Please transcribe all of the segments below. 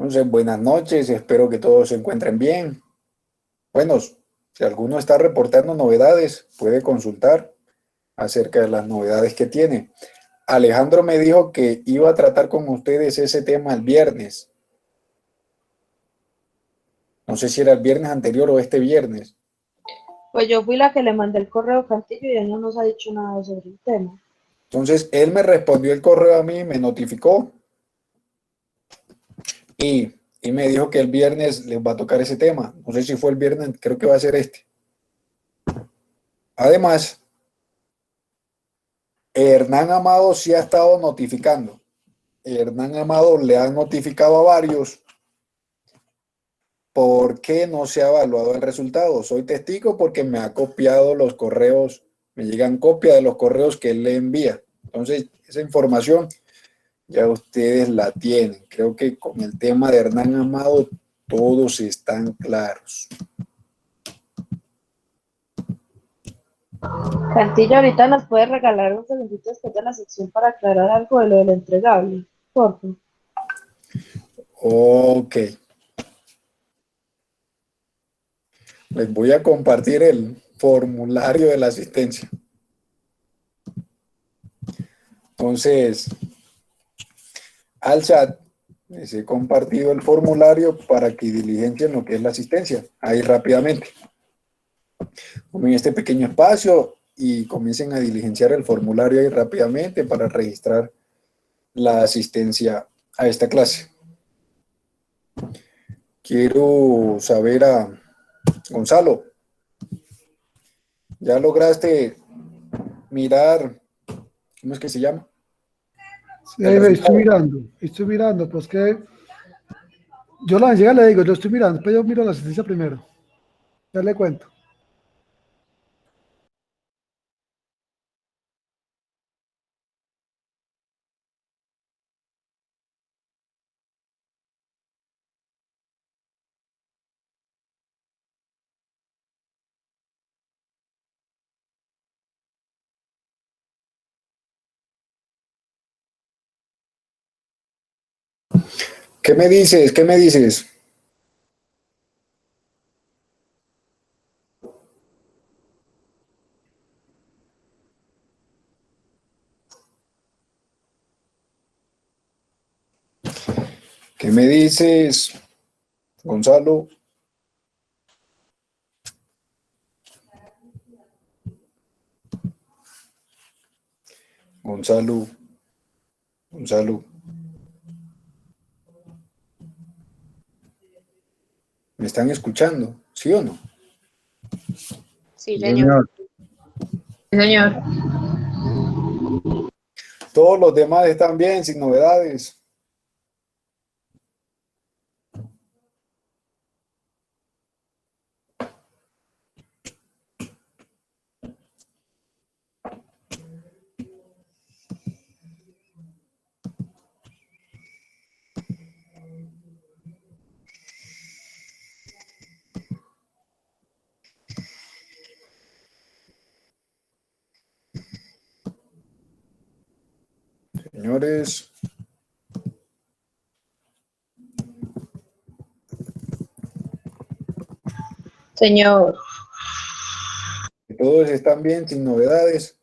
Entonces, buenas noches, espero que todos se encuentren bien. Bueno, si alguno está reportando novedades, puede consultar acerca de las novedades que tiene. Alejandro me dijo que iba a tratar con ustedes ese tema el viernes. No sé si era el viernes anterior o este viernes. Pues yo fui la que le mandé el correo a Cantillo y él no nos ha dicho nada sobre el tema. Entonces, él me respondió el correo a mí, me notificó y me dijo que el viernes les va a tocar ese tema. No sé si fue el viernes, creo que va a ser este. Además, Hernán Amado sí ha estado notificando. Hernán Amado le han notificado a varios por qué no se ha evaluado el resultado. Soy testigo porque me ha copiado los correos, me llegan copia de los correos que él le envía. Entonces, esa información ya ustedes la tienen. Creo que con el tema de Hernán Amado todos están claros. Cantillo ahorita nos puede regalar un segundito después de la sección para aclarar algo de lo del entregable. Por favor. Ok. Les voy a compartir el formulario de la asistencia. Entonces, al chat les he compartido el formulario para que diligencien lo que es la asistencia, ahí rápidamente. Tomen este pequeño espacio y comiencen a diligenciar el formulario ahí rápidamente para registrar la asistencia a esta clase. Quiero saber a Gonzalo, ¿ya lograste mirar, cómo es que se llama? Sí, El resultado. estoy mirando, pues que yo la llega le digo, yo estoy mirando, pero yo miro la asistencia primero. Ya le cuento. ¿Qué me dices? ¿Qué me dices? ¿Qué me dices, Gonzalo? Gonzalo, Gonzalo. ¿Me están escuchando? ¿Sí o no? Sí, señor. Sí, señor. Todos los demás están bien, sin novedades. Señores, Señor. todos están bien, sin novedades.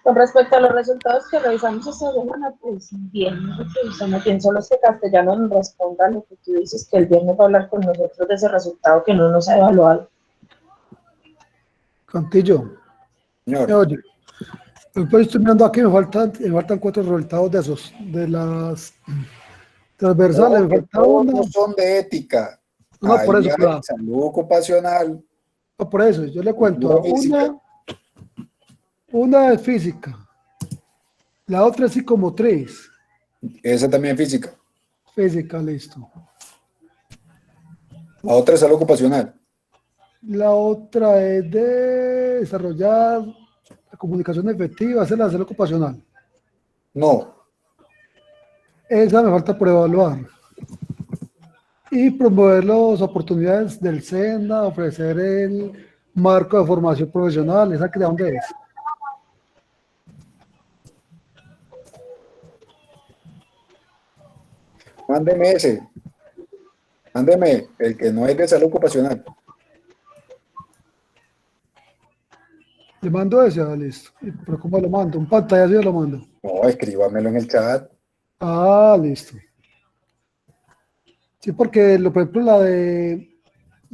Con respecto a los resultados que revisamos esta semana, pues bien, nosotros revisamos bien, solo es que Castellano nos responda lo que tú dices, que el viernes va a hablar con nosotros de ese resultado que no nos ha evaluado. Cantillo, Señor, oye, pues estoy mirando aquí, me faltan 4 resultados de esos, de las transversales, me porque falta una. todos son de ética. No, por Ahí eso, hay salud ocupacional, no, por eso, yo le cuento, cultura física. una es física, la otra es psicomotriz, Esa también es física. física, listo. La otra es salud ocupacional. La otra es de desarrollar la comunicación efectiva, hacer la salud ocupacional. No. Esa me falta por evaluar. Y promover las oportunidades del SENA, ofrecer el marco de formación profesional, ¿esa que de dónde es? Mándeme ese. Mándeme el que no es de salud ocupacional. Le mando ese, listo. Pero ¿cómo lo mando? Un pantallazo y lo mando. No, escríbamelo en el chat. Ah, listo. Sí, porque, por ejemplo, la de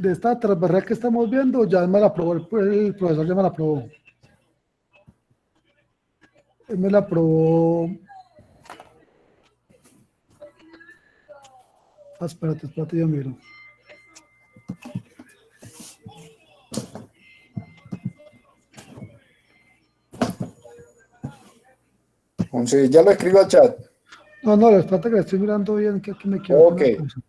esta transversal que estamos viendo, ya me la aprobó, el profesor ya me la aprobó. Él me la aprobó. Ah, espérate, yo miro. Entonces, ya lo escribo al chat. No, espérate que le estoy mirando bien, que aquí me equivoco Ok. una cosa.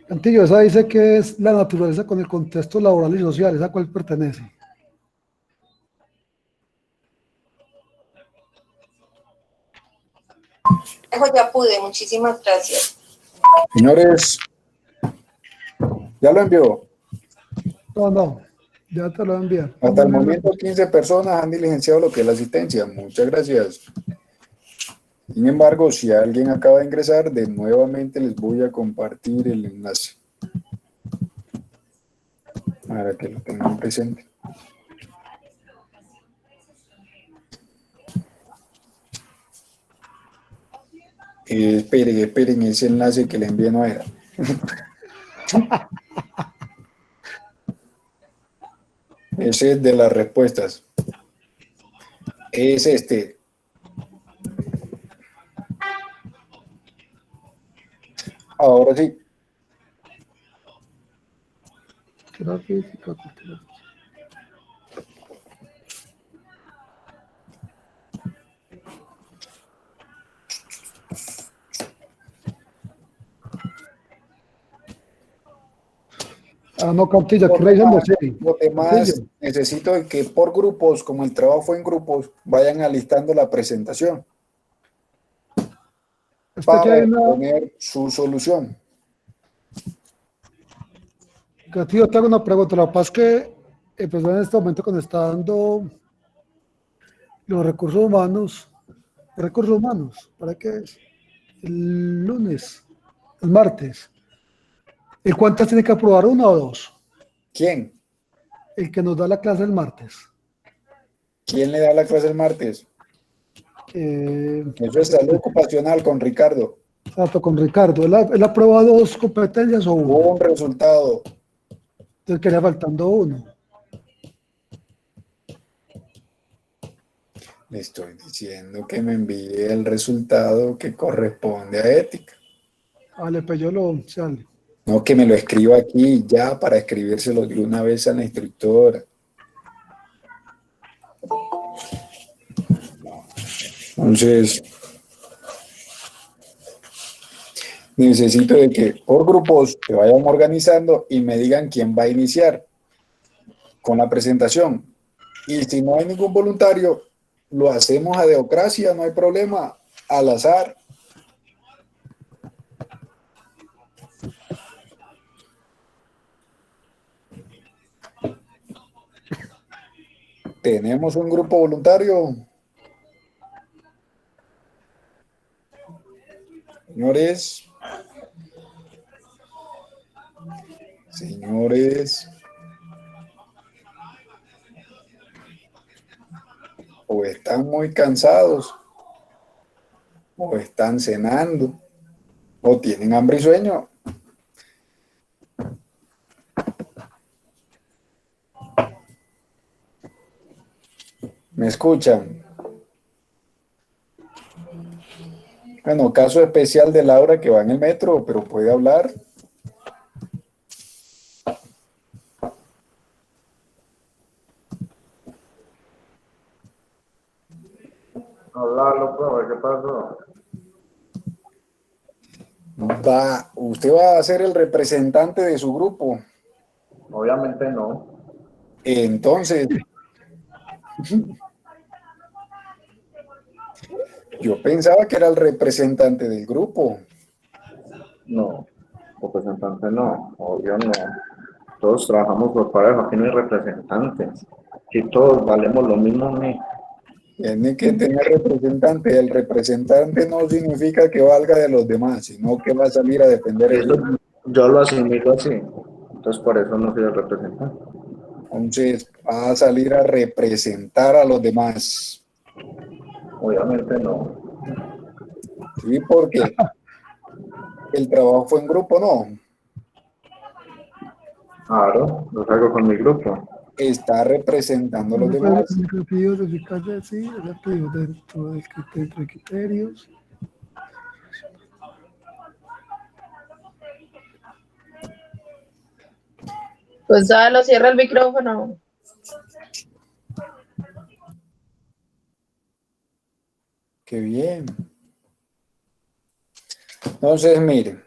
Antillo, esa dice que es la naturaleza con el contexto laboral y social, ¿esa cuál pertenece? Ya pude, muchísimas gracias. Señores, ya lo envió. No, ya te lo voy a enviar. Hasta el momento 15 personas han diligenciado lo que es la asistencia. Muchas gracias. Sin embargo, si alguien acaba de ingresar, de nuevamente les voy a compartir el enlace para que lo tengan presente. Esperen, ese enlace que le envié no era. Ese es de las respuestas. Es este. Ahora sí. Cultura física, cultura. No, Cantillo, aquí revisando, sí. Los demás Cantillo, necesito que por grupos, como el trabajo fue en grupos, vayan alistando la presentación que para hay una, exponer su solución. Cantillo, te hago una pregunta. Lo que pasa es que pues, en este momento cuando está dando los recursos humanos, ¿para qué es? El lunes, el martes. ¿Y cuántas tiene que aprobar? ¿Una o dos? ¿Quién? El que nos da la clase el martes. ¿Quién le da la clase el martes? Eso es salud ocupacional con Ricardo. Exacto, con Ricardo. Él aprueba dos competencias o una. Un resultado. Entonces quería faltando uno. Le estoy diciendo que me envíe el resultado que corresponde a ética. Vale, pues yo lo sale. No que me lo escriba aquí ya para escribírselo de una vez a la instructora. Entonces, necesito de que por grupos se vayan organizando y me digan quién va a iniciar con la presentación. Y si no hay ningún voluntario, lo hacemos a democracia, no hay problema, al azar. Tenemos un grupo voluntario. Señores, o están muy cansados, o están cenando, o tienen hambre y sueño. ¿Me escuchan? Bueno, caso especial de Laura que va en el metro, pero puede hablar. Hablarlo, profe, ¿qué pasó? Usted va a ser el representante de su grupo. Obviamente no. Entonces, Yo pensaba que era el representante del grupo. No, representante no, obvio no. Todos trabajamos por pareja, aquí no hay representantes. Si todos valemos lo mismo, ¿no? Tiene que tener representante. El representante no significa que valga de los demás, sino que va a salir a defender el Eso grupo. yo lo asimilo así. Entonces por eso no soy el representante. Entonces va a salir a representar a los demás. Obviamente no. Sí, porque el trabajo fue en grupo, no. Claro, lo hago con mi grupo. Está representando a los demás. Comunicativos, eficacia, sí, adaptativos dentro de criterios. Pues dale, cierra el micrófono. Qué bien. Entonces, miren,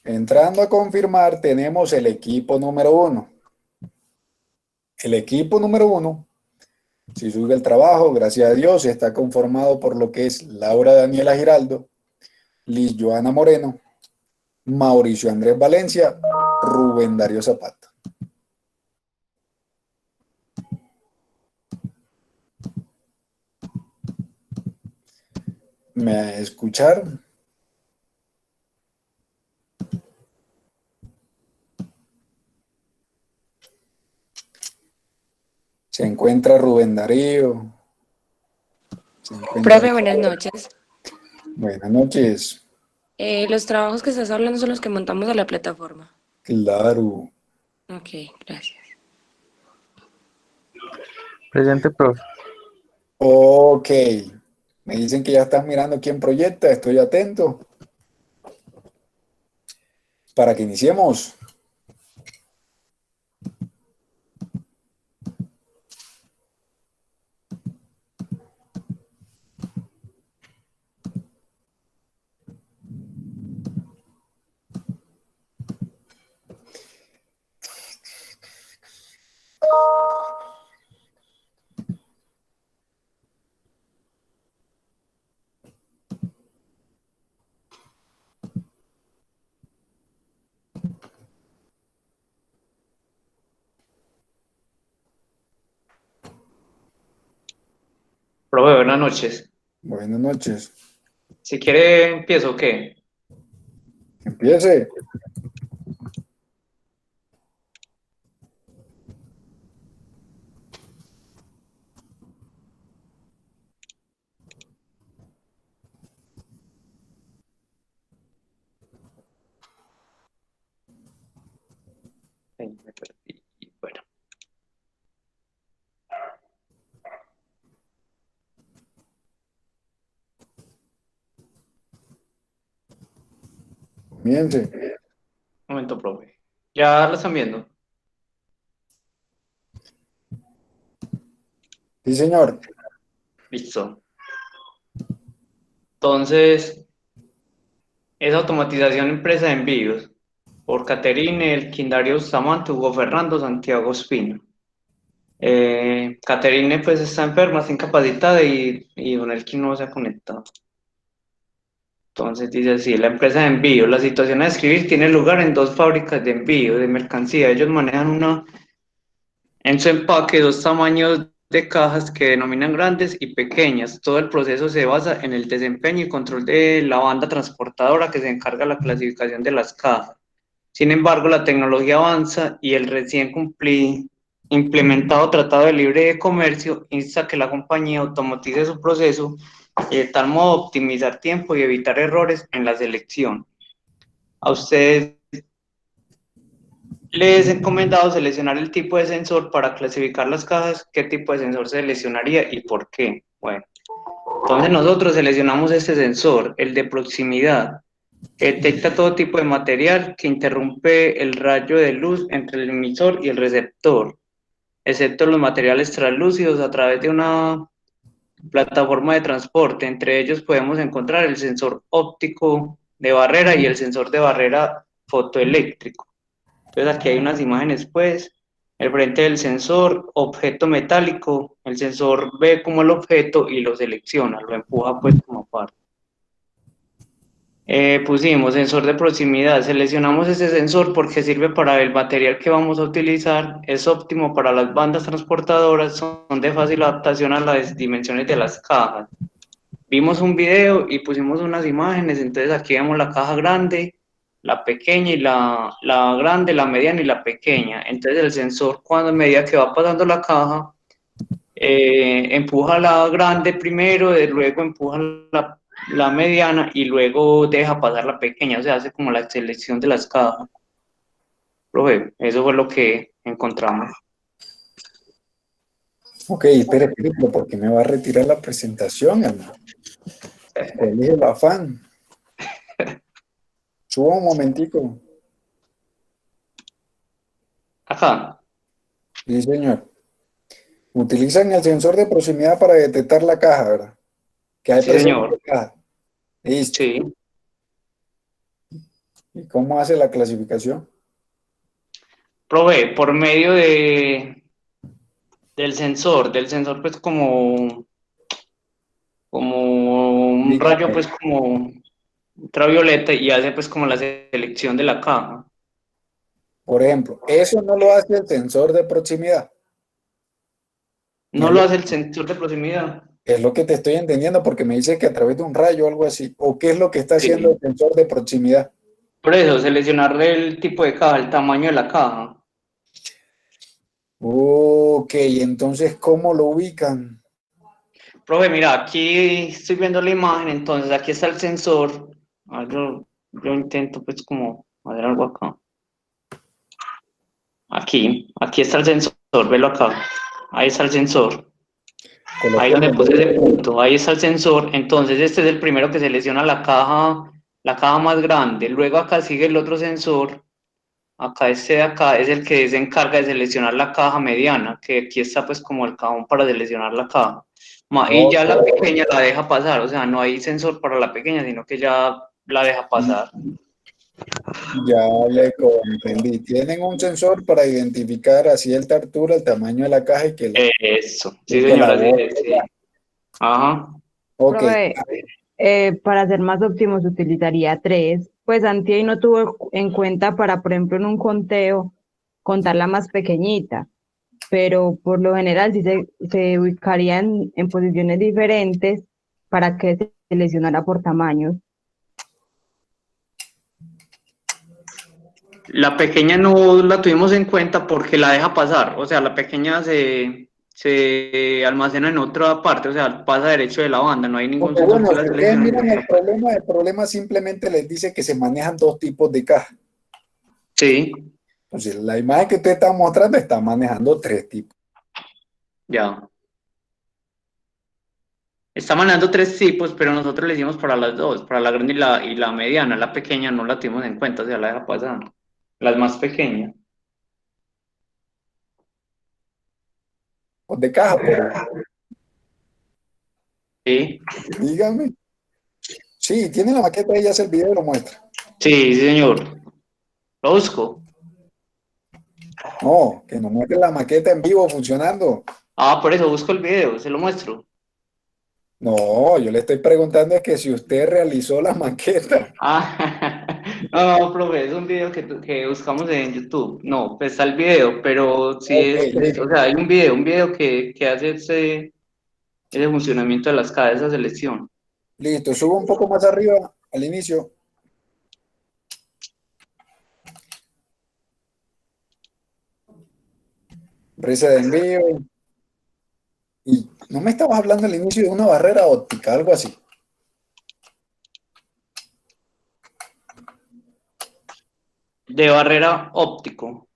entrando a confirmar, tenemos el equipo número 1. El equipo número 1, si sube el trabajo, gracias a Dios, está conformado por lo que es Laura Daniela Giraldo, Liz Joana Moreno, Mauricio Andrés Valencia, Rubén Darío Zapata. ¿Me escucharon? Se encuentra Rubén Darío. Se encuentra... Profe, buenas noches. Buenas noches. Los trabajos que estás hablando son los que montamos a la plataforma. Claro. Ok, gracias. Presente, profe. Ok. Me dicen que ya están mirando quién proyecta. Estoy atento. Para que iniciemos. Profe, buenas noches. Buenas noches. Si quiere, empiezo, ¿o qué? Empiece. Ay, me perdí. Bueno, Comience. un momento, profe. ¿Ya lo están viendo? Sí, señor. Listo. Entonces, es automatización empresa de envíos por Caterine Elquindario Bustamante, Hugo Fernando, Santiago Espino. Caterine pues está enferma, está incapacitada y don Elkin no se ha conectado. Entonces dice así, la empresa de envío, la situación a describir tiene lugar en dos fábricas de envío de mercancía. Ellos manejan en su empaque dos tamaños de cajas que denominan grandes y pequeñas. Todo el proceso se basa en el desempeño y control de la banda transportadora que se encarga de la clasificación de las cajas. Sin embargo, la tecnología avanza y el recién implementado Tratado de Libre Comercio insta a que la compañía automatice su proceso y de tal modo optimizar tiempo y evitar errores en la selección. A ustedes les he encomendado seleccionar el tipo de sensor para clasificar las cajas, qué tipo de sensor seleccionaría y por qué. Bueno, entonces nosotros seleccionamos este sensor, el de proximidad, que detecta todo tipo de material que interrumpe el rayo de luz entre el emisor y el receptor, excepto los materiales translúcidos a través de una plataforma de transporte. Entre ellos podemos encontrar el sensor óptico de barrera y el sensor de barrera fotoeléctrico. Entonces aquí hay unas imágenes pues el frente del sensor, objeto metálico, el sensor ve como el objeto y lo selecciona, lo empuja pues como parte. Pusimos sensor de proximidad, seleccionamos ese sensor porque sirve para el material que vamos a utilizar, es óptimo para las bandas transportadoras, son de fácil adaptación a las dimensiones de las cajas. Vimos un video y pusimos unas imágenes, entonces aquí vemos la caja grande, la pequeña y la grande, la mediana y la pequeña. Entonces el sensor, cuando a medida que va pasando la caja, empuja la grande primero, luego empuja la mediana y luego deja pasar la pequeña, o sea, hace como la selección de las cajas. Profe, eso fue lo que encontramos. Ok, espere, pero ¿por qué me va a retirar la presentación, hermano? ¿Cuál es el afán? Suba un momentico. Acá, Sí, señor. Utilizan el sensor de proximidad para detectar la caja, ¿verdad? Que hay sí presencia de señor, caja. Listo. sí. ¿Y cómo hace la clasificación? Profe, por medio del sensor pues como un rayo Dígame. pues como ultravioleta y hace pues como la selección de la caja. Por ejemplo, eso no lo hace el sensor de proximidad. No lo hace el sensor de proximidad. Es lo que te estoy entendiendo porque me dice que a través de un rayo o algo así. ¿O qué es lo que está haciendo Sí. el sensor de proximidad? Por eso, seleccionar el tipo de caja, el tamaño de la caja. Ok, entonces, ¿cómo lo ubican? Profe, mira, aquí estoy viendo la imagen, entonces aquí está el sensor. Ah, yo intento pues como hacer algo acá. Aquí está el sensor, velo acá. Ahí está el sensor. Ahí donde Coloquémoslo. puse ese punto, ahí está el sensor. Entonces este es el primero que selecciona la caja más grande. Luego acá sigue el otro sensor. Acá este de acá es el que se encarga de seleccionar la caja mediana, que aquí está pues como el cajón para seleccionar la caja. Y ya Ok, la pequeña la deja pasar, o sea, no hay sensor para la pequeña, sino que ya la deja pasar. ya le comprendí. Tienen un sensor para identificar a cierta altura el tamaño de la caja Eso, sí y que la señora, sí, bote. sí. Ajá. Ok, Profe, para ser más óptimos utilizaría tres, pues Antier no tuvo en cuenta para, por ejemplo, en un conteo, contar la más pequeñita, pero por lo general sí se ubicarían en posiciones diferentes para que se seleccionara por tamaños. La pequeña no la tuvimos en cuenta porque la deja pasar, o sea, la pequeña se almacena en otra parte, o sea, pasa derecho de la banda, no hay ningún porque sensor bueno, que la si ustedes seleccione en miran otra parte. el problema simplemente les dice que se manejan dos tipos de caja. Sí, Entonces, la imagen que usted está mostrando está manejando tres tipos. ya. Está manejando tres tipos, pero nosotros le hicimos para las dos, para la grande y la mediana. La pequeña no la tuvimos en cuenta, o sea, la deja pasar. Las más pequeñas. De caja, Sí, dígame. Sí, tiene la maqueta ahí, hace el video y lo muestra. sí, sí, señor. Lo busco. No, que nos muestre la maqueta en vivo funcionando. Ah, por eso busco el video, se lo muestro. No, yo le estoy preguntando es que si usted realizó la maqueta. Ah, no, profe, es un video que buscamos en YouTube. No, pues está el video, pero sí Ok, es, pues, o listo. sea, hay un video que hace ese funcionamiento de las cajas, esa selección. Listo, subo un poco más arriba al inicio. Presa de envío. Y no me estabas hablando al inicio de una barrera óptica, algo así. De barrera óptico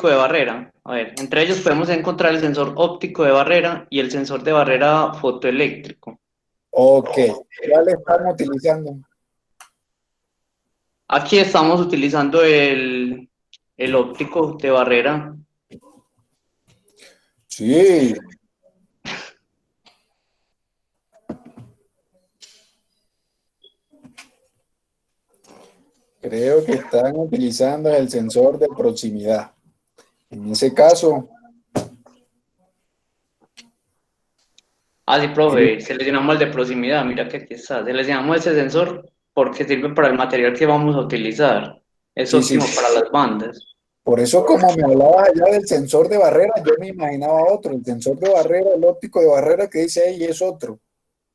de barrera. A ver, entre ellos podemos encontrar el sensor óptico de barrera y el sensor de barrera fotoeléctrico. Ok, ¿cuál están utilizando? Aquí estamos utilizando el óptico de barrera. Sí, creo que están utilizando el sensor de proximidad. En ese caso, Ah, sí, profe, seleccionamos el de proximidad, mira que aquí está. Seleccionamos ese sensor porque sirve para el material que vamos a utilizar. Es sí, sí. óptimo para las bandas. Por eso, como me hablabas allá del sensor de barrera, yo me imaginaba otro. El sensor de barrera, el óptico de barrera que dice ahí es otro.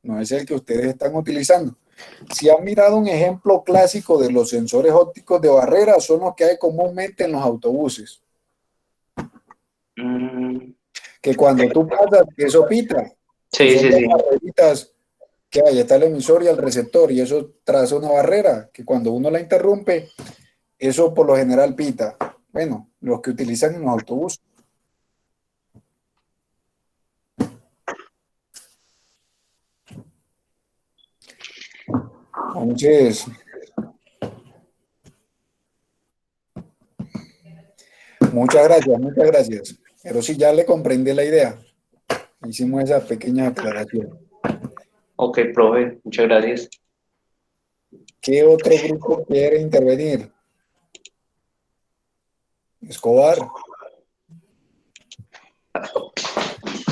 No es el que ustedes están utilizando. Si han mirado un ejemplo clásico de los sensores ópticos de barrera, son los que hay comúnmente en los autobuses. Mm, Que cuando tú pasas, eso pita. Que sí, son sí, dos sí. barreritas que ahí está el emisor y el receptor, y eso traza una barrera que cuando uno la interrumpe, eso por lo general pita. Bueno, los que utilizan en los autobuses. Entonces, muchas gracias, muchas gracias. Pero sí, ya le comprendí la idea. Hicimos esa pequeña aclaración. Ok, profe, muchas gracias. ¿Qué otro grupo quiere intervenir? Escobar.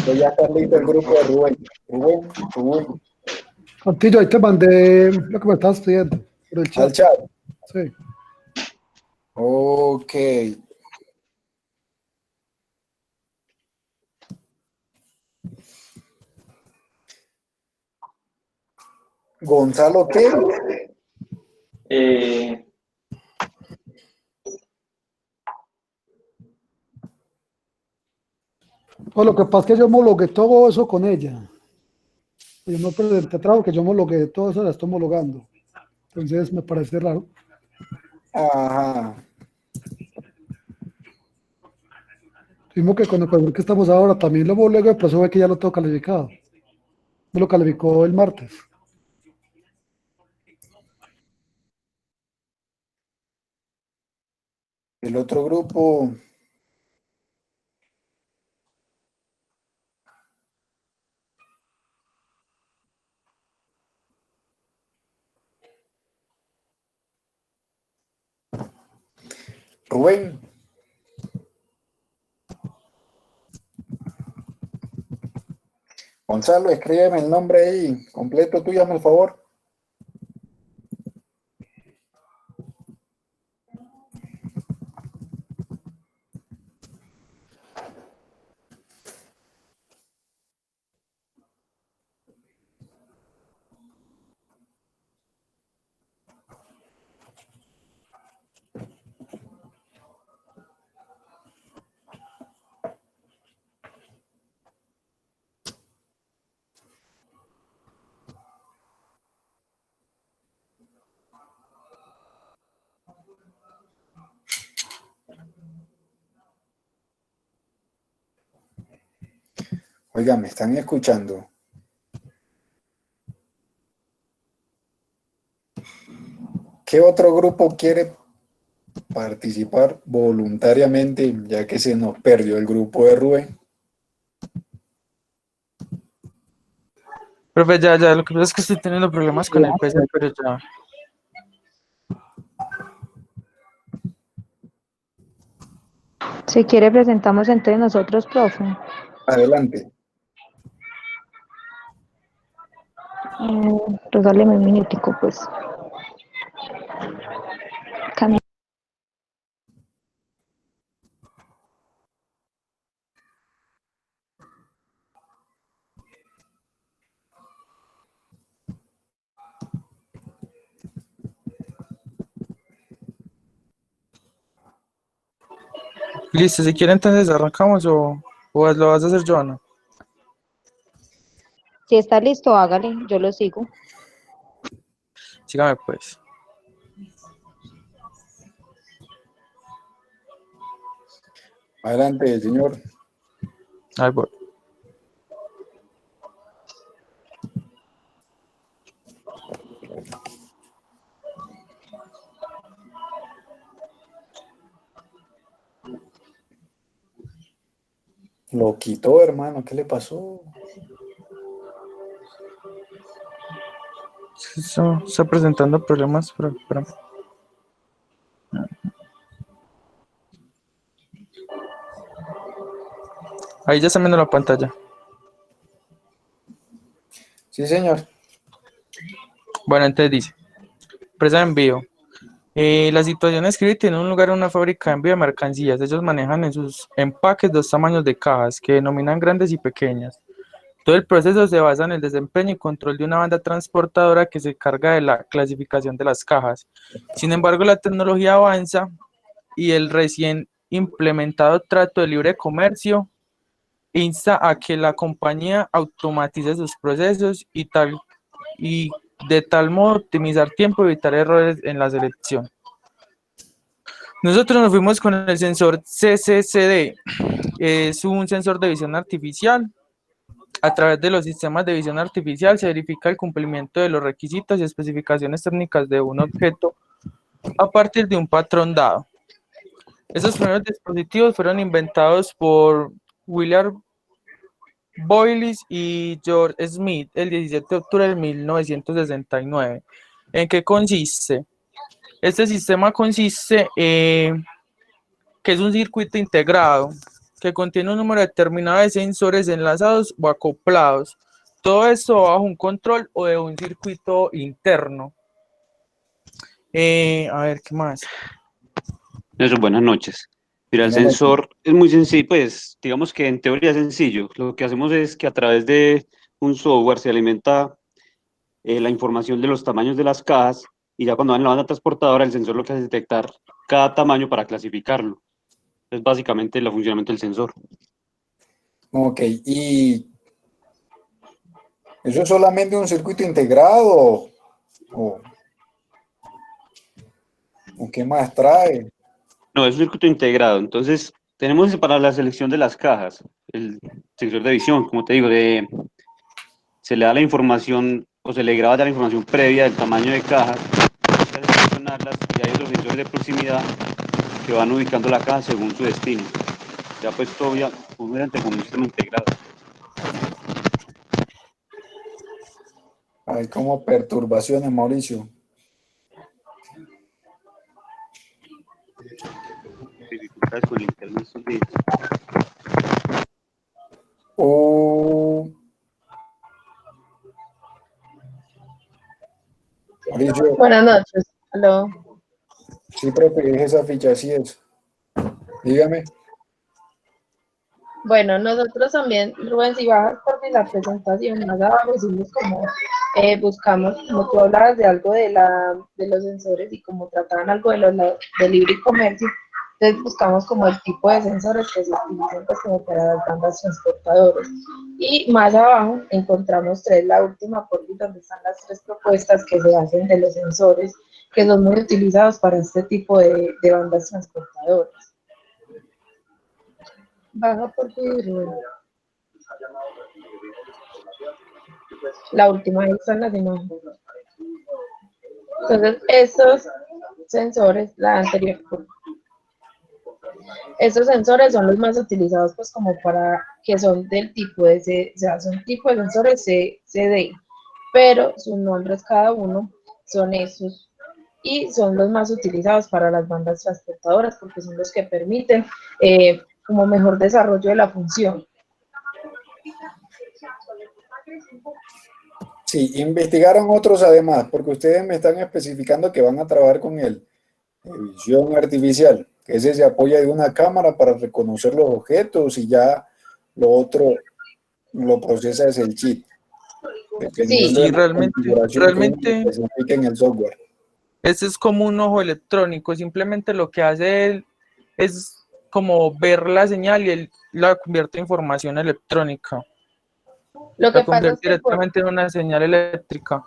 Pues ya está listo el grupo de Rubén. Rubén. Antillo, ahí te mandé lo que me estabas pidiendo por el Al chat. chat. Sí. Ok. Gonzalo, ¿qué? Pues lo que pasa es que yo homologué todo eso con ella. Yo no presenté trabajo, que yo homologué todo eso, la estoy homologando. Entonces me parece raro. Ajá. Mismo que con el perfil que estamos ahora, también lo homologué, pero eso ve que ya lo tengo calificado. Me lo calificó el martes. El otro grupo. Rubén. Gonzalo, escríbeme el nombre ahí, completo tuyo, hazme el favor. Oigan, ¿me están escuchando? ¿Qué otro grupo quiere participar voluntariamente, ya que se nos perdió el grupo de Rubén? Profe, ya, lo que pasa es que estoy teniendo problemas con el PC, pero ya. Si quiere, presentamos entonces nosotros, profe. Adelante. Regáleme un minutico, pues. Cami- Listo, si quiere entonces arrancamos o lo vas a hacer yo, ¿no? Si está listo, hágale, yo lo sigo. Sígame pues. Adelante, señor. Ahí voy. Lo quitó, hermano. ¿Qué le pasó? Está presentando problemas, pero. Ahí ya están viendo la pantalla. Sí, señor. Bueno, entonces dice, empresa de envío. La situación es que tiene un lugar en una fábrica de envío de mercancías. Ellos manejan en sus empaques dos tamaños de cajas que denominan grandes y pequeñas. Todo el proceso se basa en el desempeño y control de una banda transportadora que se encarga de la clasificación de las cajas. Sin embargo, la tecnología avanza y el recién implementado Trato de Libre Comercio insta a que la compañía automatice sus procesos y de tal modo optimizar tiempo y evitar errores en la selección. Nosotros nos fuimos con el sensor CCCD, es un sensor de visión artificial. A través de los sistemas de visión artificial se verifica el cumplimiento de los requisitos y especificaciones técnicas de un objeto a partir de un patrón dado. Esos primeros dispositivos fueron inventados por William Boyles y George Smith el 17 de octubre de 1969. ¿En qué consiste? Este sistema consiste que es un circuito integrado que contiene un número determinado de sensores enlazados o acoplados. Todo esto bajo un control o de un circuito interno. A ver, ¿qué más? Nelson, buenas noches. Mira, el sensor es muy sencillo, pues digamos que en teoría es sencillo. Lo que hacemos es que a través de un software se alimenta la información de los tamaños de las cajas y ya cuando va en la banda transportadora el sensor lo que hace es detectar cada tamaño para clasificarlo. Es básicamente el funcionamiento del sensor. Ok, ¿y eso es solamente un circuito integrado o qué más trae? No, es un circuito integrado. Entonces, tenemos para la selección de las cajas, el sensor de visión, como te digo, se le da la información o se le graba ya la información previa del tamaño de cajas, hay que seleccionarlas y hay otros sensores de proximidad que van ubicando la caja según su destino. Ya pues todo ya mediante con un sistema integrado. Hay como perturbaciones, Mauricio. Dificultades con el internet estos días. Mauricio. Buenas noches. Aló. Sí, profe, dije esa ficha, así es. Dígame. Bueno, nosotros también, Rubén, si bajas por la presentación, más abajo hicimos como, buscamos, como tú hablabas de algo de los sensores y como trataban algo de libre comercio, entonces buscamos como el tipo de sensores que se utilizan pues como para las bandas transportadoras. Y más abajo encontramos la última por donde están las tres propuestas que se hacen de los sensores que son muy utilizados para este tipo de bandas transportadoras. Baja por Rubén. La última, ahí están las imágenes. Entonces, estos sensores, la anterior, estos sensores son los más utilizados, pues, como para que son del tipo de, o sea, son tipo de sensores CDI, pero sus nombres cada uno son esos y son los más utilizados para las bandas transportadoras porque son los que permiten como mejor desarrollo de la función. Sí, investigaron otros además, porque ustedes me están especificando que van a trabajar con visión artificial, que ese se apoya de una cámara para reconocer los objetos y ya lo otro lo procesa es el chip. Dependiendo Sí, de la configuración que uno especifique en el software. Este es como un ojo electrónico, simplemente lo que hace él es como ver la señal y él la convierte en información electrónica. Lo que La pasa convierte es que directamente en una señal eléctrica.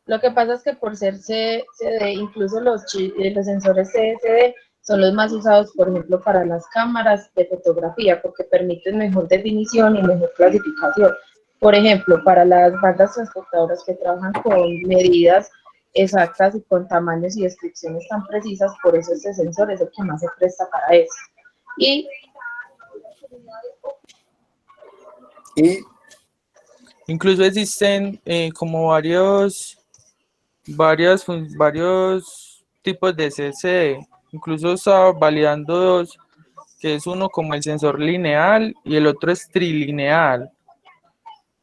Lo que pasa es que por ser CD, incluso los sensores CSD son los más usados, por ejemplo, para las cámaras de fotografía, porque permiten mejor definición y mejor clasificación. Por ejemplo, para las bandas transportadoras que trabajan con medidas exactas y con tamaños y descripciones tan precisas, por eso este sensor es el que más se presta para eso. Y incluso existen como varios tipos de CCD. Incluso estaba validando que es uno como el sensor lineal y el otro es trilineal.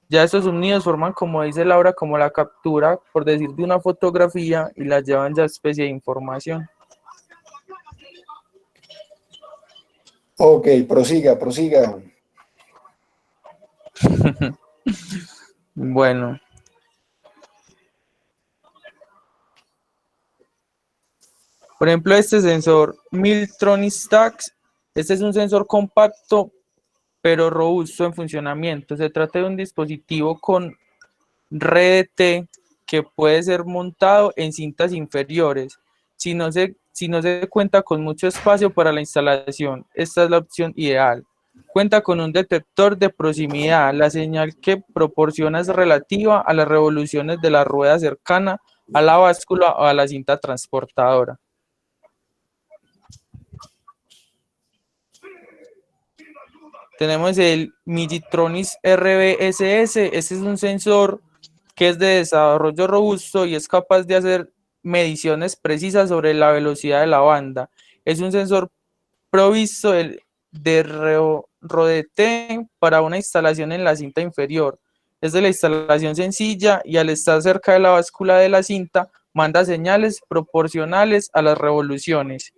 Ya estos unidos forman, como dice Laura, como la captura, por decir, de una fotografía y la llevan ya a especie de información. Ok, prosiga, prosiga. Bueno. Por ejemplo, este sensor Miltronic-Stax, este es un sensor compacto pero robusto en funcionamiento. Se trata de un dispositivo con red T que puede ser montado en cintas inferiores. Si no se cuenta con mucho espacio para la instalación, esta es la opción ideal. Cuenta con un detector de proximidad. La señal que proporciona es relativa a las revoluciones de la rueda cercana a la báscula o a la cinta transportadora. Tenemos el Midtronics RBSS. Este es un sensor que es de desarrollo robusto y es capaz de hacer mediciones precisas sobre la velocidad de la banda. Es un sensor provisto de RODT para una instalación en la cinta inferior. Es de la instalación sencilla y al estar cerca de la báscula de la cinta, manda señales proporcionales a las revoluciones.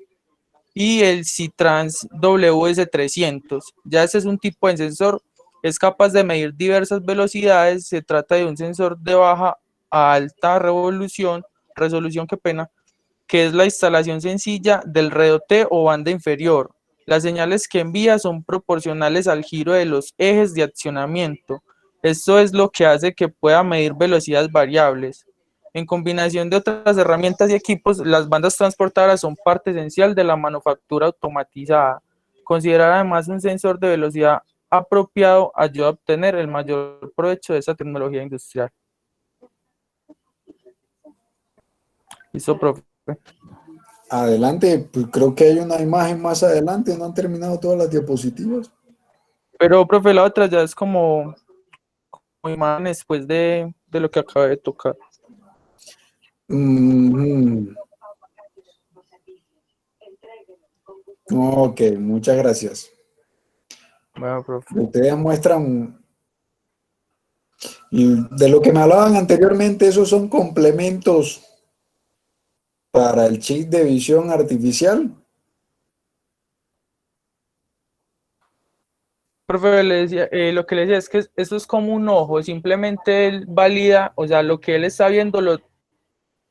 Y el Citrans WS300. Ya este es un tipo de sensor, es capaz de medir diversas velocidades. Se trata de un sensor de baja a alta resolución, qué pena, que es la instalación sencilla del ROT o banda inferior. Las señales que envía son proporcionales al giro de los ejes de accionamiento. Esto es lo que hace que pueda medir velocidades variables. En combinación de otras herramientas y equipos, las bandas transportadoras son parte esencial de la manufactura automatizada. Considerar además un sensor de velocidad apropiado ayuda a obtener el mayor provecho de esa tecnología industrial. ¿Listo, profe? Adelante, pues creo que hay una imagen más adelante, no han terminado todas las diapositivas. Pero, profe, la otra ya es como imagen después de lo que acabé de tocar. Ok, muchas gracias. Bueno, profe. Ustedes muestran, y de lo que me hablaban anteriormente, esos son complementos para el chip de visión artificial. Profe, le decía, lo que le decía es que eso es como un ojo, simplemente él valida, o sea, lo que él está viendo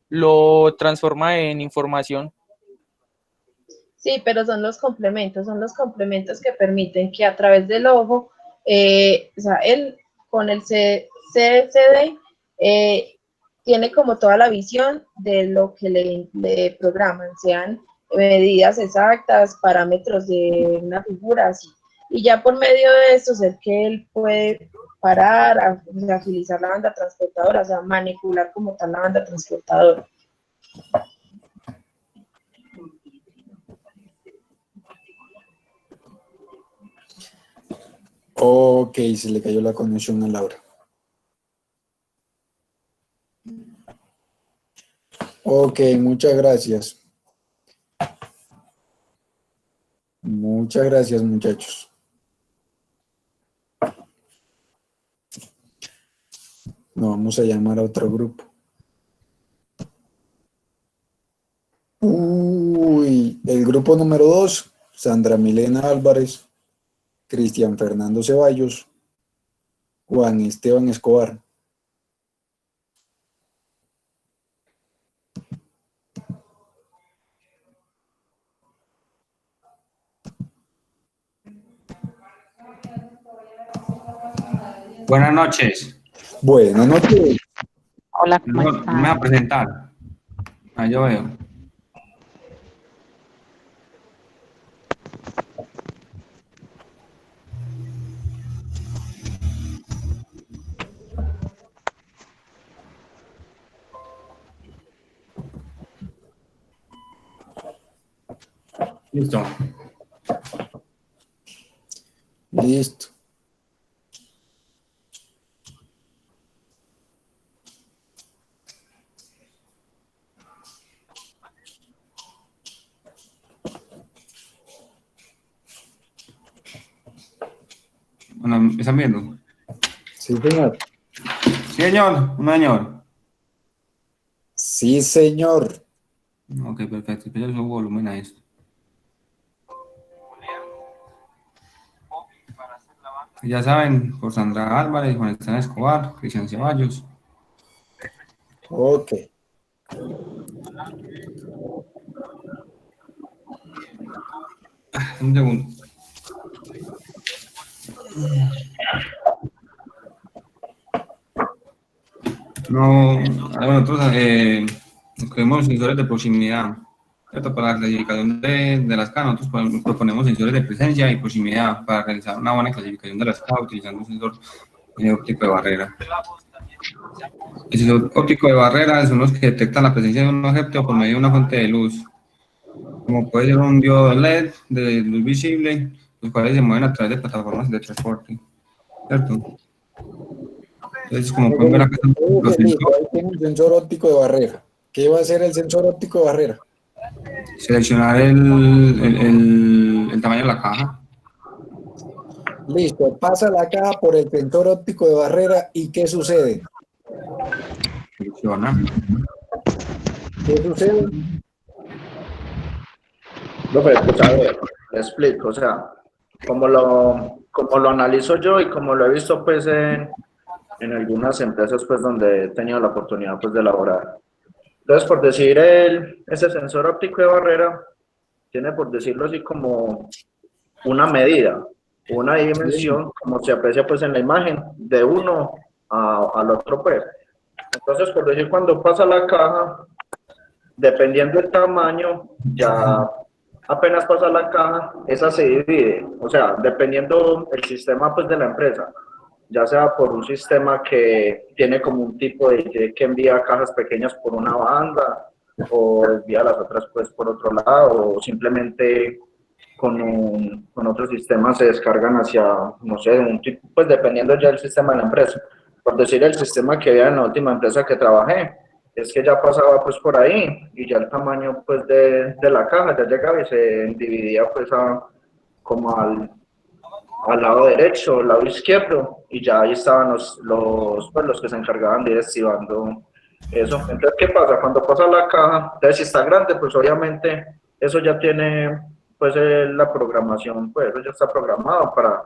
lo transforma en información. Sí, pero son los complementos que permiten que a través del ojo, o sea, él con el CCD tiene como toda la visión de lo que le programan, sean medidas exactas, parámetros de una figura, así. Y ya por medio de esto es el que él puede parar, agilizar la banda transportadora, o sea, manipular como tal la banda transportadora. Ok, se le cayó la conexión a Laura. Ok, muchas gracias. Muchas gracias, muchachos. Nos vamos a llamar a otro grupo. Uy, el grupo número 2, Sandra Milena Álvarez, Cristian Fernando Ceballos, Juan Esteban Escobar. Buenas noches. Buenas noches. Hola, ¿cómo No, me voy a están? presentar. Ah, yo veo. Listo. Listo. Bueno, ¿me están viendo? Sí, señor. Sí, señor, un señor. Sí, señor. Ok, perfecto. Yo le subo volumen a esto. Ya saben, por Sandra Álvarez, Juan Esteban Escobar, Cristian Ceballos. Ok. Un segundo. No, nosotros creemos sensores de proximidad, ¿cierto? Para la clasificación de las K, nosotros proponemos sensores de presencia y proximidad para realizar una buena clasificación de las K utilizando un sensor óptico de barrera. El sensor óptico de barrera son los que detectan la presencia de un objeto por medio de una fuente de luz, como puede ser un diodo LED de luz visible, los cuales se mueven a través de plataformas de transporte, ¿cierto? Entonces, como pueden ver acá, los Listo, sensores, ahí tiene un sensor óptico de barrera. ¿Qué va a hacer el sensor óptico de barrera? seleccionar el tamaño de la caja. Listo, pasa la caja por el sensor óptico de barrera y ¿qué sucede? Selecciona. ¿Qué sucede? Profe, pues a ver, le explico, o sea, como lo analizo yo y como lo he visto pues en algunas empresas pues donde he tenido la oportunidad pues de laborar. Entonces, por decir, ese sensor óptico de barrera tiene, por decirlo así, como una medida, una dimensión, como se aprecia pues en la imagen, de uno al otro pues. Entonces, por decir, cuando pasa la caja, dependiendo del tamaño, ya apenas pasa la caja, esa se divide, o sea, dependiendo el sistema pues de la empresa, ya sea por un sistema que tiene como un tipo de que envía cajas pequeñas por una banda, o envía las otras pues por otro lado, o simplemente con otro sistema se descargan hacia, no sé, un tipo, pues dependiendo ya del sistema de la empresa. Por decir, el sistema que había en la última empresa que trabajé, es que ya pasaba pues por ahí y ya el tamaño pues de la caja ya llegaba y se dividía pues como al lado derecho, al lado izquierdo, y ya ahí estaban los que se encargaban de ir estivando eso. Entonces, ¿qué pasa? Cuando pasa la caja, entonces si está grande, pues obviamente eso ya tiene pues la programación, pues eso ya está programado para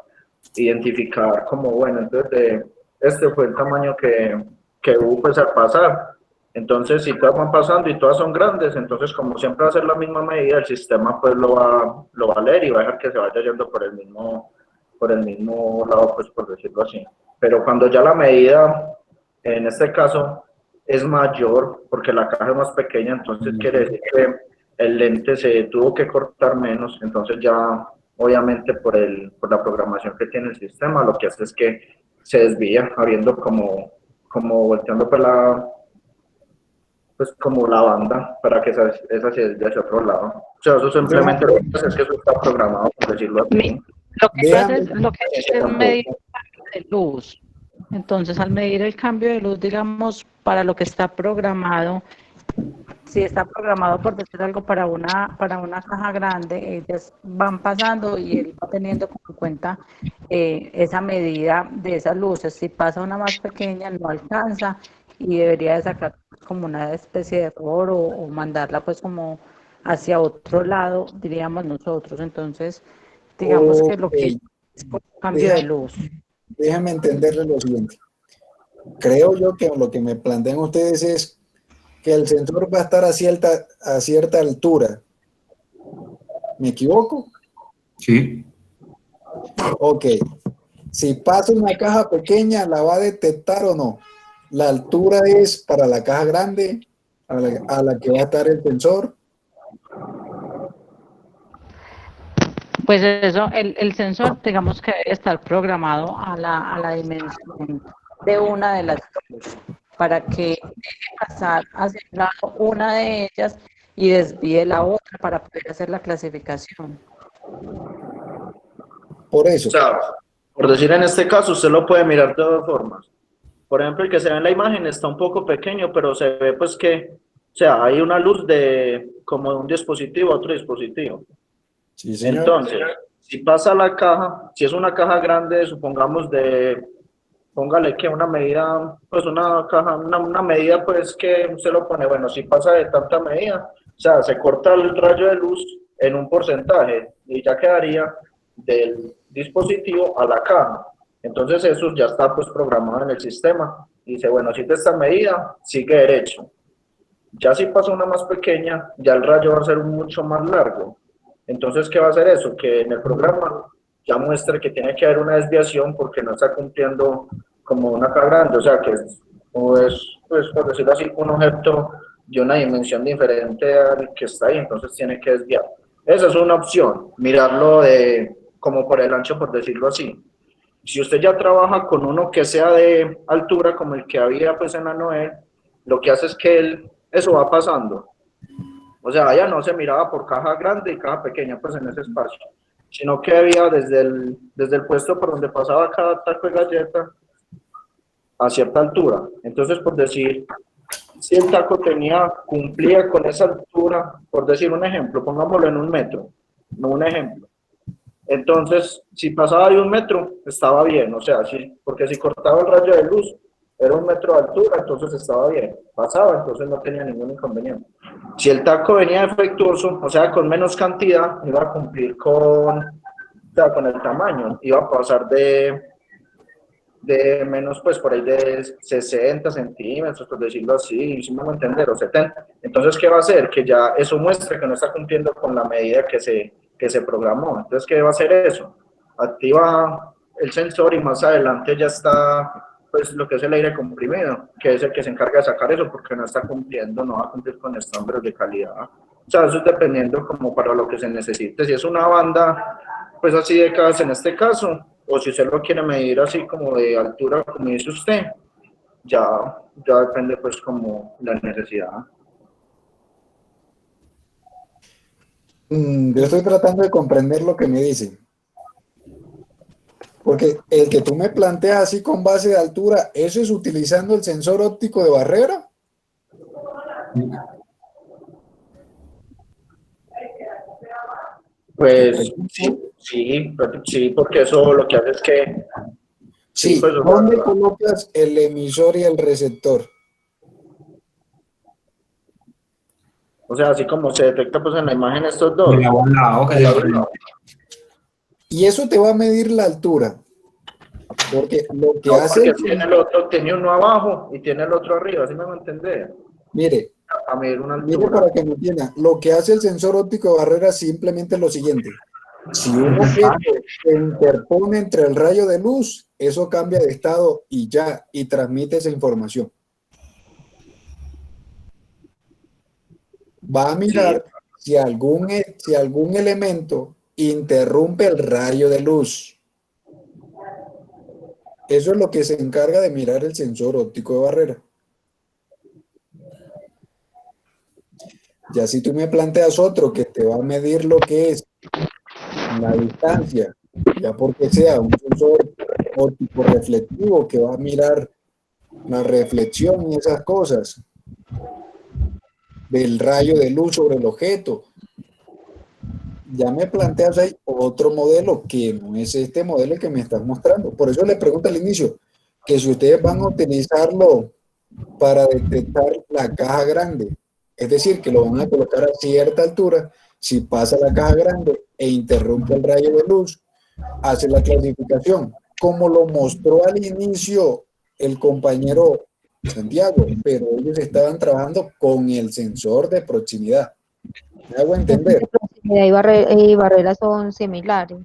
identificar como, bueno, entonces este fue el tamaño que hubo pues al pasar. Entonces, si todas van pasando y todas son grandes, entonces como siempre va a ser la misma medida, el sistema pues lo va a leer y va a dejar que se vaya yendo por el mismo lado, pues por decirlo así. Pero cuando ya la medida, en este caso, es mayor, porque la caja es más pequeña, entonces quiere decir que el lente se tuvo que cortar menos, entonces ya, obviamente, por la programación que tiene el sistema, lo que hace es que se desvía, abriendo como volteando por pues como la banda, para que esa se desvíe hacia otro lado. O sea, eso simplemente lo que hace es que eso está programado, por decirlo así. Lo que hace es medir el cambio de luz. Entonces, al medir el cambio de luz, digamos, para lo que está programado, si está programado, por decir algo, para una caja grande, ellas van pasando y él va teniendo como en cuenta esa medida de esas luces. Si pasa una más pequeña, no alcanza y debería de sacar como una especie de error o mandarla pues como hacia otro lado, diríamos nosotros. Entonces, digamos que lo que es por cambio de luz. Déjame entenderle lo siguiente. Creo yo que lo que me plantean ustedes es que el sensor va a estar a cierta altura. ¿Me equivoco? Sí. Ok. Si pasa una caja pequeña, ¿la va a detectar o no? La altura es para la caja grande a la que va a estar el sensor. Pues eso, el sensor, digamos que debe estar programado a la dimensión de una de las dos, para que deje pasar hacia un lado una de ellas y desvíe la otra para poder hacer la clasificación. Por eso. O sea, por decir en este caso, usted lo puede mirar de dos formas. Por ejemplo, el que se ve en la imagen está un poco pequeño, pero se ve pues que, o sea, hay una luz como de un dispositivo a otro dispositivo. Sí, señor. Entonces, Si pasa la caja, si es una caja grande, supongamos póngale que una medida, pues una caja, una medida pues que usted lo pone, bueno, si pasa de tanta medida, o sea, se corta el rayo de luz en un porcentaje y ya quedaría del dispositivo a la caja. Entonces eso ya está pues programado en el sistema. Dice, bueno, si de esta medida, sigue derecho. Ya si pasa una más pequeña, ya el rayo va a ser mucho más largo. Entonces, ¿qué va a hacer eso? Que en el programa ya muestre que tiene que haber una desviación porque no está cumpliendo como una caja grande, o sea, que o es, pues, por decirlo así, un objeto de una dimensión diferente al que está ahí, entonces tiene que desviar. Esa es una opción, mirarlo como por el ancho, por decirlo así. Si usted ya trabaja con uno que sea de altura, como el que había pues en la Noel, lo que hace es que eso va pasando. O sea, ya no se miraba por caja grande y caja pequeña pues en ese espacio, sino que había desde el puesto por donde pasaba cada taco de galleta a cierta altura. Entonces, por decir, si el taco cumplía con esa altura, por decir un ejemplo, pongámoslo en 1 metro, no un ejemplo. Entonces, si pasaba de 1 metro, estaba bien, o sea, porque si cortaba el rayo de luz, era 1 metro de altura, entonces estaba bien. Pasaba, entonces no tenía ningún inconveniente. Si el taco venía defectuoso, o sea, con menos cantidad, iba a cumplir con el tamaño, iba a pasar de menos, pues por ahí de 60 centímetros, por decirlo así, si me voy a entender, o 70. Entonces, ¿qué va a hacer? Que ya eso muestre que no está cumpliendo con la medida que se programó. Entonces, ¿qué va a hacer eso? Activa el sensor y más adelante ya está pues lo que es el aire comprimido, que es el que se encarga de sacar eso porque no está cumpliendo, no va a cumplir con estándares de calidad. O sea, eso es dependiendo como para lo que se necesite. Si es una banda, pues así de cajas en este caso, o si usted lo quiere medir así como de altura, como dice usted, ya depende pues como la necesidad. Yo estoy tratando de comprender lo que me dicen. Porque el que tú me planteas así con base de altura, ¿eso es utilizando el sensor óptico de barrera? Pues sí, porque eso lo que hace es que... Sí, pues, ¿dónde colocas el emisor y el receptor? O sea, así como se detecta pues en la imagen estos dos. Y eso te va a medir la altura. Porque lo que hace... Porque tiene el otro, tiene uno abajo y tiene el otro arriba, ¿sí me va a entender? Mire, a medir una altura. mire para que me entienda, lo que hace el sensor óptico de barrera simplemente es lo siguiente. Si un objeto se interpone entre el rayo de luz, eso cambia de estado y transmite esa información. Va a mirar si algún elemento interrumpe el rayo de luz. Eso es lo que se encarga de mirar el sensor óptico de barrera. Ya si tú me planteas otro que te va a medir lo que es la distancia, ya porque sea un sensor óptico reflectivo que va a mirar la reflexión y esas cosas del rayo de luz sobre el objeto, ya me planteas ahí otro modelo que no es este modelo que me estás mostrando. Por eso le pregunto al inicio, que si ustedes van a utilizarlo para detectar la caja grande, es decir, que lo van a colocar a cierta altura, si pasa la caja grande e interrumpe el rayo de luz, hace la clasificación, como lo mostró al inicio el compañero Santiago, pero ellos estaban trabajando con el sensor de proximidad. ¿Me hago entender? Proximidad y barreras son similares.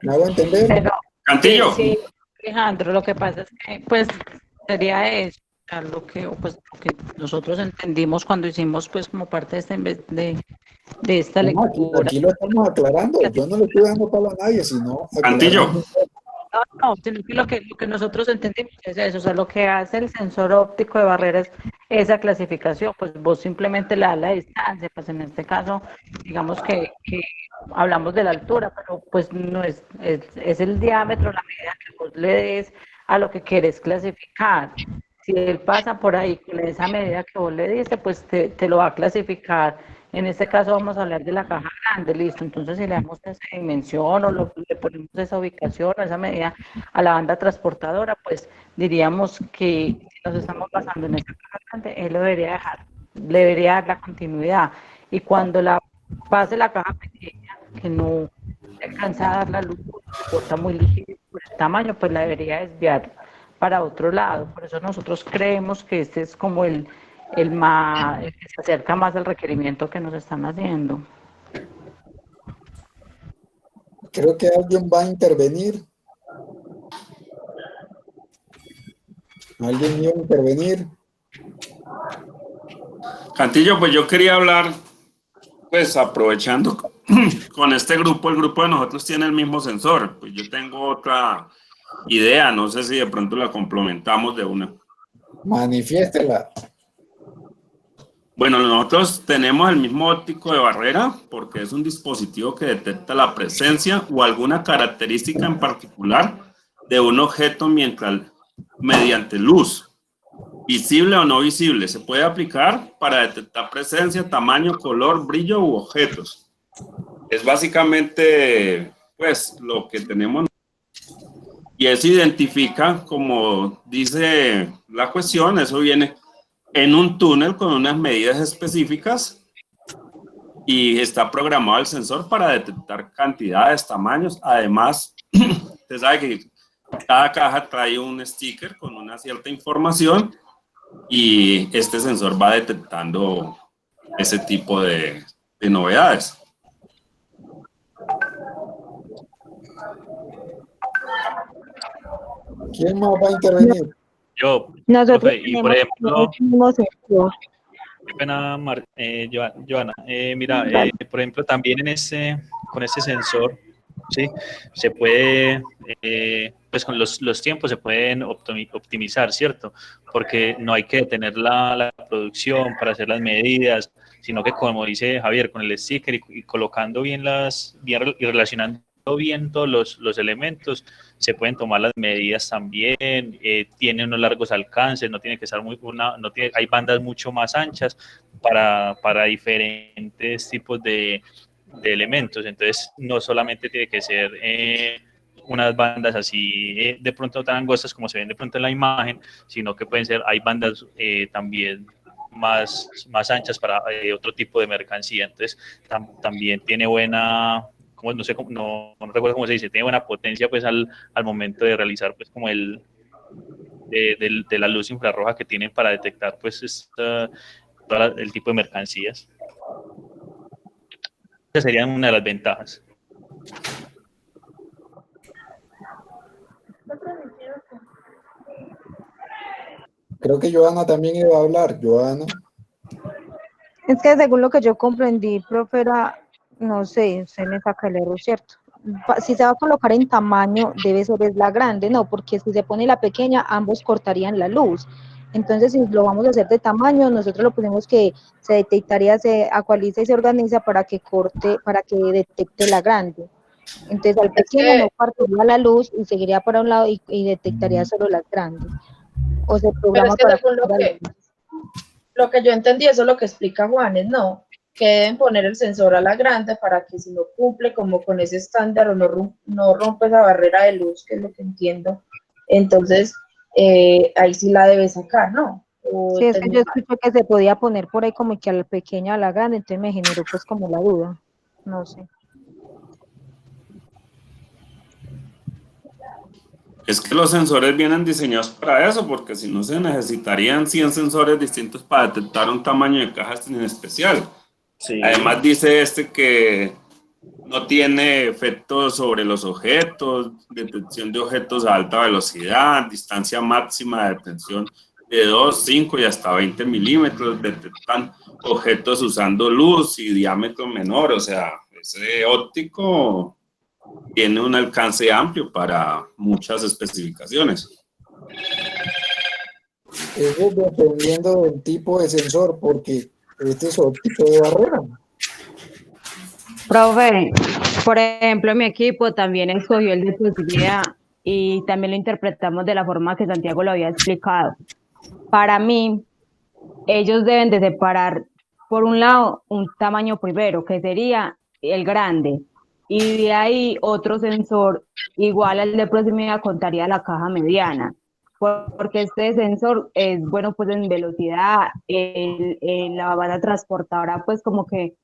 ¿Me hago entender? Pero, Cantillo. sí, Alejandro, lo que pasa es que, pues, sería eso, lo que nosotros entendimos cuando hicimos, pues, como parte de esta lectura. Aquí lo estamos aclarando, yo no le estoy dando palo a nadie, sino... Cantillo. No, sino que lo que nosotros entendimos es eso, o sea, lo que hace el sensor óptico de barreras es esa clasificación, pues vos simplemente le das la distancia, pues en este caso, digamos que hablamos de la altura, pero pues no es el diámetro, la medida que vos le des a lo que quieres clasificar. Si él pasa por ahí con esa medida que vos le diste, pues te lo va a clasificar En este caso vamos a hablar de la caja grande, listo. Entonces, si le damos esa dimensión o le ponemos esa ubicación o esa medida a la banda transportadora, pues diríamos que si nos estamos basando en esta caja grande, él lo debería dejar, le debería dar la continuidad. Y cuando la pase la caja pequeña, que no alcanza a dar la luz, se corta muy ligero por el tamaño, pues la debería desviar para otro lado. Por eso nosotros creemos que este es como el que se acerca más al requerimiento que nos están haciendo. Creo que alguien va a intervenir. ¿Alguien iba a intervenir? Cantillo, pues yo quería hablar, pues aprovechando con este grupo, el grupo de nosotros tiene el mismo sensor, pues yo tengo otra idea, no sé si de pronto la complementamos de una. Manifiéstela. Bueno, nosotros tenemos el mismo óptico de barrera porque es un dispositivo que detecta la presencia o alguna característica en particular de un objeto mediante luz, visible o no visible. Se puede aplicar para detectar presencia, tamaño, color, brillo u objetos. Es básicamente, pues, lo que tenemos. Y eso identifica, como dice la cuestión, eso viene en un túnel con unas medidas específicas y está programado el sensor para detectar cantidades, tamaños. Además, usted sabe que cada caja trae un sticker con una cierta información y este sensor va detectando ese tipo de novedades. ¿Quién más va a intervenir? Yo, Nosotros profe, y por ejemplo, qué pena, Joana, mira, por ejemplo, también con este sensor, ¿sí? Se puede, pues con los tiempos se pueden optimizar, ¿cierto? Porque no hay que detener la producción para hacer las medidas, sino que como dice Javier, con el sticker y colocando bien y relacionando bien todos los elementos, se pueden tomar las medidas también, tiene unos largos alcances, no tiene que estar hay bandas mucho más anchas para diferentes tipos de elementos, entonces no solamente tiene que ser unas bandas así de pronto tan angostas como se ven de pronto en la imagen, sino que hay bandas también más anchas para otro tipo de mercancía, entonces también tiene buena, no sé, no recuerdo cómo se dice, tiene buena potencia pues al momento de realizar pues como de la luz infrarroja que tienen para detectar pues todo el tipo de mercancías. Esa sería una de las ventajas. Creo que Joana también iba a hablar. Joana. Es que según lo que yo comprendí, profe, no sé, se me saca el error, ¿cierto? Si se va a colocar en tamaño, debe ser la grande, no, porque si se pone la pequeña, ambos cortarían la luz. Entonces, si lo vamos a hacer de tamaño, nosotros lo ponemos que se detectaría, se actualiza y se organiza para que detecte la grande. Entonces, al pequeño no partiría la luz y seguiría para un lado y detectaría solo las grandes. O se programa Pero es que para según lo que yo entendí, eso es lo que explica Juanes, ¿no? Que deben poner el sensor a la grande para que si no cumple como con ese estándar o no rompe esa barrera de luz, que es lo que entiendo, entonces ahí sí la debe sacar, ¿no? Sí, es que yo escuché que se podía poner por ahí como que a la pequeña a la grande, entonces me generó pues como la duda, no sé. Es que los sensores vienen diseñados para eso, porque si no se necesitarían 100 sensores distintos para detectar un tamaño de caja en especial. Sí. Además dice que no tiene efectos sobre los objetos, detección de objetos a alta velocidad, distancia máxima de detención de 2, 5 y hasta 20 milímetros, detectan objetos usando luz y diámetro menor, o sea, ese óptico tiene un alcance amplio para muchas especificaciones. Eso dependiendo del tipo de sensor, porque este es óptico de barrera. Profe, por ejemplo, mi equipo también escogió el de posibilidad y también lo interpretamos de la forma que Santiago lo había explicado. Para mí, ellos deben de separar por un lado, un tamaño primero, que sería el grande, y de ahí otro sensor igual al de proximidad contaría la caja mediana, porque este sensor es bueno pues en velocidad, la banda transportadora pues como que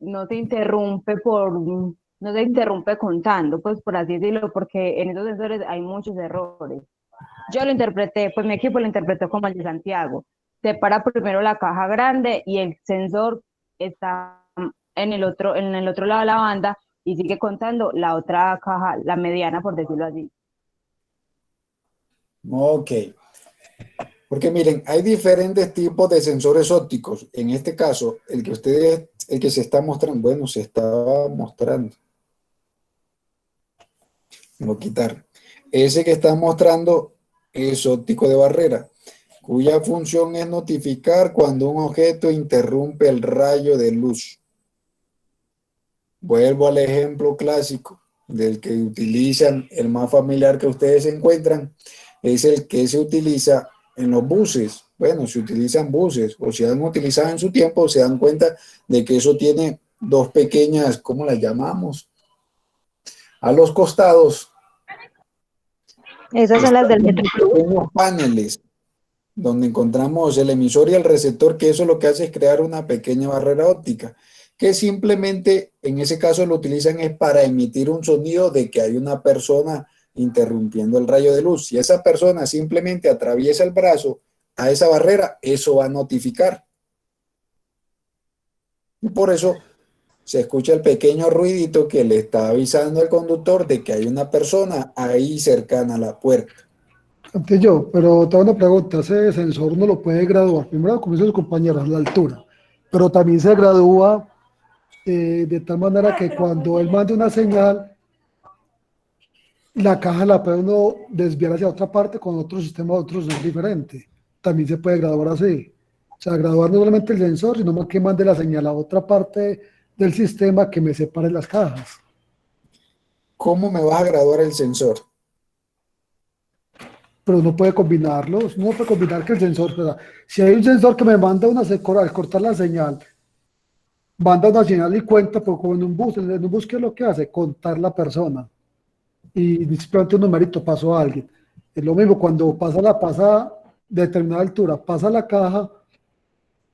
no se interrumpe no se interrumpe contando, pues por así decirlo, porque en esos sensores hay muchos errores. Yo lo interpreté, pues mi equipo lo interpretó como el de Santiago. Separa primero la caja grande y el sensor está en el otro lado de la banda y sigue contando la otra caja, la mediana, por decirlo así. Ok. Porque miren, hay diferentes tipos de sensores ópticos. En este caso, el que se está mostrando, bueno, se estaba mostrando. Lo quitar. Ese que está mostrando es óptico de barrera, cuya función es notificar cuando un objeto interrumpe el rayo de luz. Vuelvo al ejemplo clásico del que utilizan, el más familiar que ustedes encuentran, es el que se utiliza en los buses. Bueno, se utilizan buses o se han utilizado en su tiempo, se dan cuenta de que eso tiene dos pequeñas, ¿cómo las llamamos? A los costados. Esas son las del Metro Plus. Pequeños paneles donde encontramos el emisor y el receptor, que eso lo que hace es crear una pequeña barrera óptica, que simplemente en ese caso lo utilizan es para emitir un sonido de que hay una persona interrumpiendo el rayo de luz. Si esa persona simplemente atraviesa el brazo a esa barrera, eso va a notificar. Y por eso se escucha el pequeño ruidito que le está avisando al conductor de que hay una persona ahí cercana a la puerta. Antes yo, pero tengo una pregunta, ese sensor no lo puede graduar, primero como dicen sus compañeros, la altura, pero también se gradúa de tal manera que cuando él mande una señal, la caja la puede uno desviar hacia otra parte con otro sistema, otro sensor diferente. También se puede graduar así. O sea, graduar no solamente el sensor, sino más que mande la señal a otra parte del sistema que me separe las cajas. ¿Cómo me vas a graduar el sensor? Pero uno puede combinarlos, uno puede combinar que el sensor, ¿verdad? Si hay un sensor que me manda al cortar la señal, manda una señal y cuenta, pero como en un bus, ¿qué es lo que hace? Contar la persona. Y simplemente un numerito pasó a alguien. Es lo mismo cuando pasa de determinada altura, pasa la caja,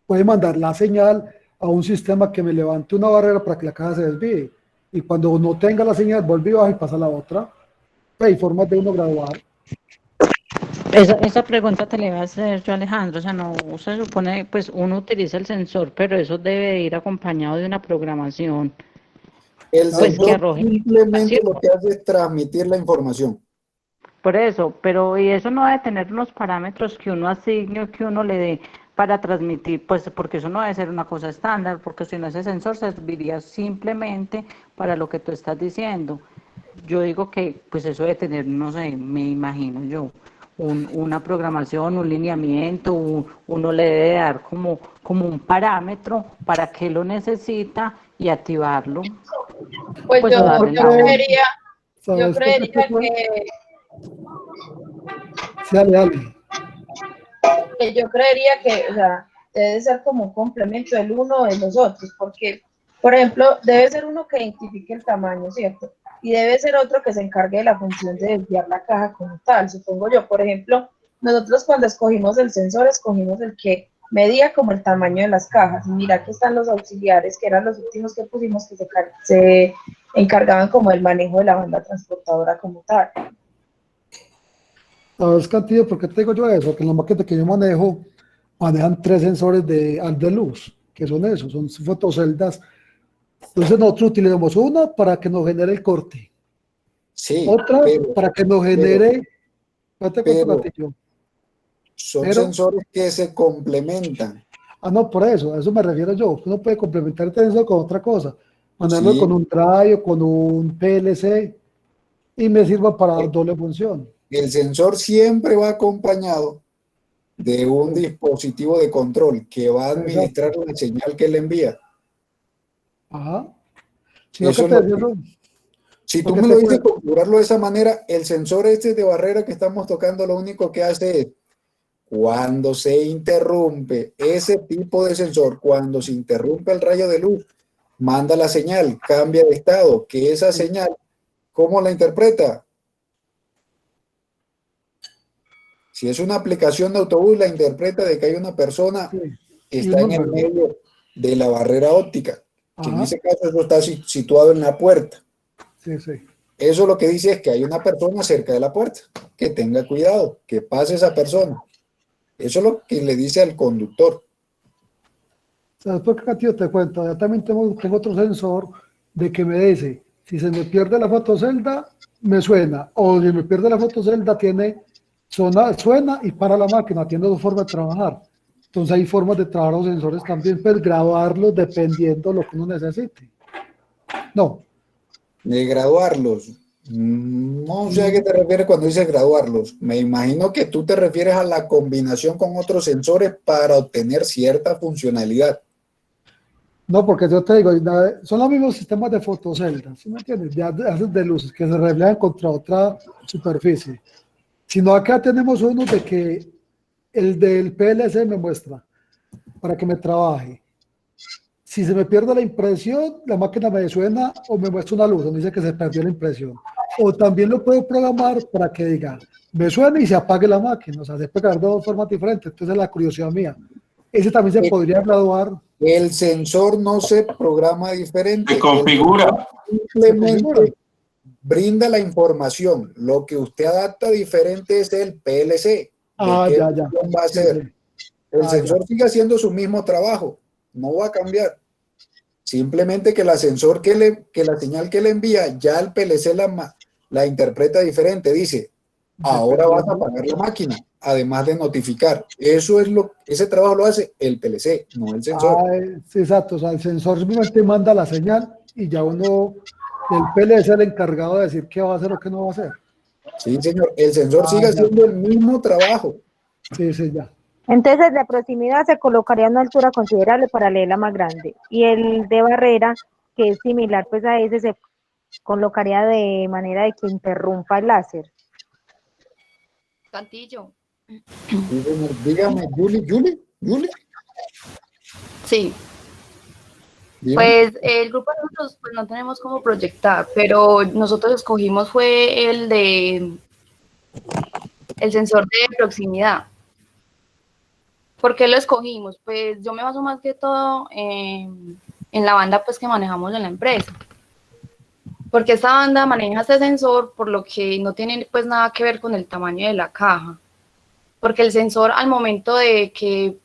puede mandar la señal a un sistema que me levante una barrera para que la caja se desvíe. Y cuando no tenga la señal, vuelve y baja y pasa a la otra. Hay formas de uno graduar. Esa pregunta te la iba a hacer yo, Alejandro. O sea, no se supone, pues uno utiliza el sensor, pero eso debe ir acompañado de una programación. El Pues que sensor arroje simplemente información. lo que hace es transmitir la información. Por eso, pero y eso no debe tener unos parámetros que uno asigne o que uno le dé para transmitir, pues porque eso no debe ser una cosa estándar, porque si no ese sensor serviría simplemente para lo que tú estás diciendo. Yo digo que pues eso debe tener, no sé, me imagino yo, una programación, un lineamiento, uno le debe dar como un parámetro para qué lo necesita y activarlo. Pues Pues, o darle la yo orden. creería ¿Sabes qué que Sí, dale. yo creería que, o sea, debe ser como un complemento del uno de los otros, porque, por ejemplo, debe ser uno que identifique el tamaño, ¿cierto? Y debe ser otro que se encargue de la función de desviar la caja como tal, supongo yo. Por ejemplo, nosotros cuando escogimos el sensor, escogimos el que medía como el tamaño de las cajas. Y mira que están los auxiliares, que eran los últimos que pusimos, que se encargaban como del manejo de la banda transportadora como tal. ¿Sabes, Cantillo, por qué te digo yo eso? Que en la maqueta que yo manejo, manejan 3 sensores de luz, que son esos, son fotoceldas. Entonces nosotros utilizamos una para que nos genere el corte, Sí, otra para que nos genere, son sensores que se complementan. No, por eso, a eso me refiero yo. Uno puede complementar el sensor con otra cosa, mandarlo Sí. con un drive o con un PLC y me sirva para doble función. El sensor siempre va acompañado de un dispositivo de control que va a administrar la señal que le envía. Ajá. Eso es lo que- si tú me lo dices configurarlo de esa manera, el sensor este de barrera que estamos tocando, lo único que hace es, Cuando se interrumpe ese tipo de sensor, cuando se interrumpe el rayo de luz, manda la señal, cambia de estado, que esa señal, ¿cómo la interpreta? Si es una aplicación de autobús, la interpreta de que hay una persona que está en el medio de la barrera óptica, que en ese caso eso está situado en la puerta. Sí, sí. Eso lo que dice es que hay una persona cerca de la puerta, que tenga cuidado, que pase esa persona. Eso es lo que le dice al conductor. ¿Sabes por qué, Castillo? Te cuento, yo también tengo otro sensor de que me dice, si se me pierde la fotocelda, me suena, o si me pierde la fotocelda, suena y para la máquina, tiene dos formas de trabajar. Entonces hay formas de trabajar los sensores también, pero graduarlos dependiendo de lo que uno necesite. No. De graduarlos. No sé a qué te refieres cuando dices graduarlos. Me imagino que tú te refieres a la combinación con otros sensores para obtener cierta funcionalidad. No, porque yo te digo, son los mismos sistemas de fotoceldas, ¿sí me entiendes? De luces que se reflejan contra otra superficie. Sino acá tenemos uno de que el del PLC me muestra para que me trabaje. Si se me pierde la impresión, la máquina me suena o me muestra una luz donde dice que se perdió la impresión. O también lo puedo programar para que diga, me suene y se apague la máquina. O sea, se puede crear de dos formas diferentes. Entonces, la curiosidad mía. Ese también se podría graduar. El sensor no se programa diferente. Se configura. Simplemente brinda la información. Lo que usted adapta diferente es el PLC. ¿Qué ya. va a hacer? El sensor sigue haciendo su mismo trabajo. No va a cambiar. Simplemente que la señal que le envía, ya el PLC la interpreta diferente. Dice, ahora vas a apagar la máquina, además de notificar. Ese trabajo lo hace el PLC, no el sensor. Sí, exacto. O sea, el sensor simplemente manda la señal y ya el PLC es el encargado de decir qué va a hacer o qué no va a hacer. Sí, señor. El sensor sigue haciendo el mismo trabajo. Sí, ya. Entonces, de proximidad se colocaría a una altura considerable para leerla más grande. Y el de barrera, que es similar pues a ese, se colocaría de manera de que interrumpa el láser. Cantillo. Dígame, Julie. Sí. Dígame. Pues el grupo de nosotros pues, no tenemos cómo proyectar, pero nosotros escogimos fue el sensor de proximidad. ¿Por qué lo escogimos? Pues yo me baso más que todo en la banda pues que manejamos en la empresa. Porque esta banda maneja este sensor, por lo que no tiene pues nada que ver con el tamaño de la caja. Porque el sensor al momento de que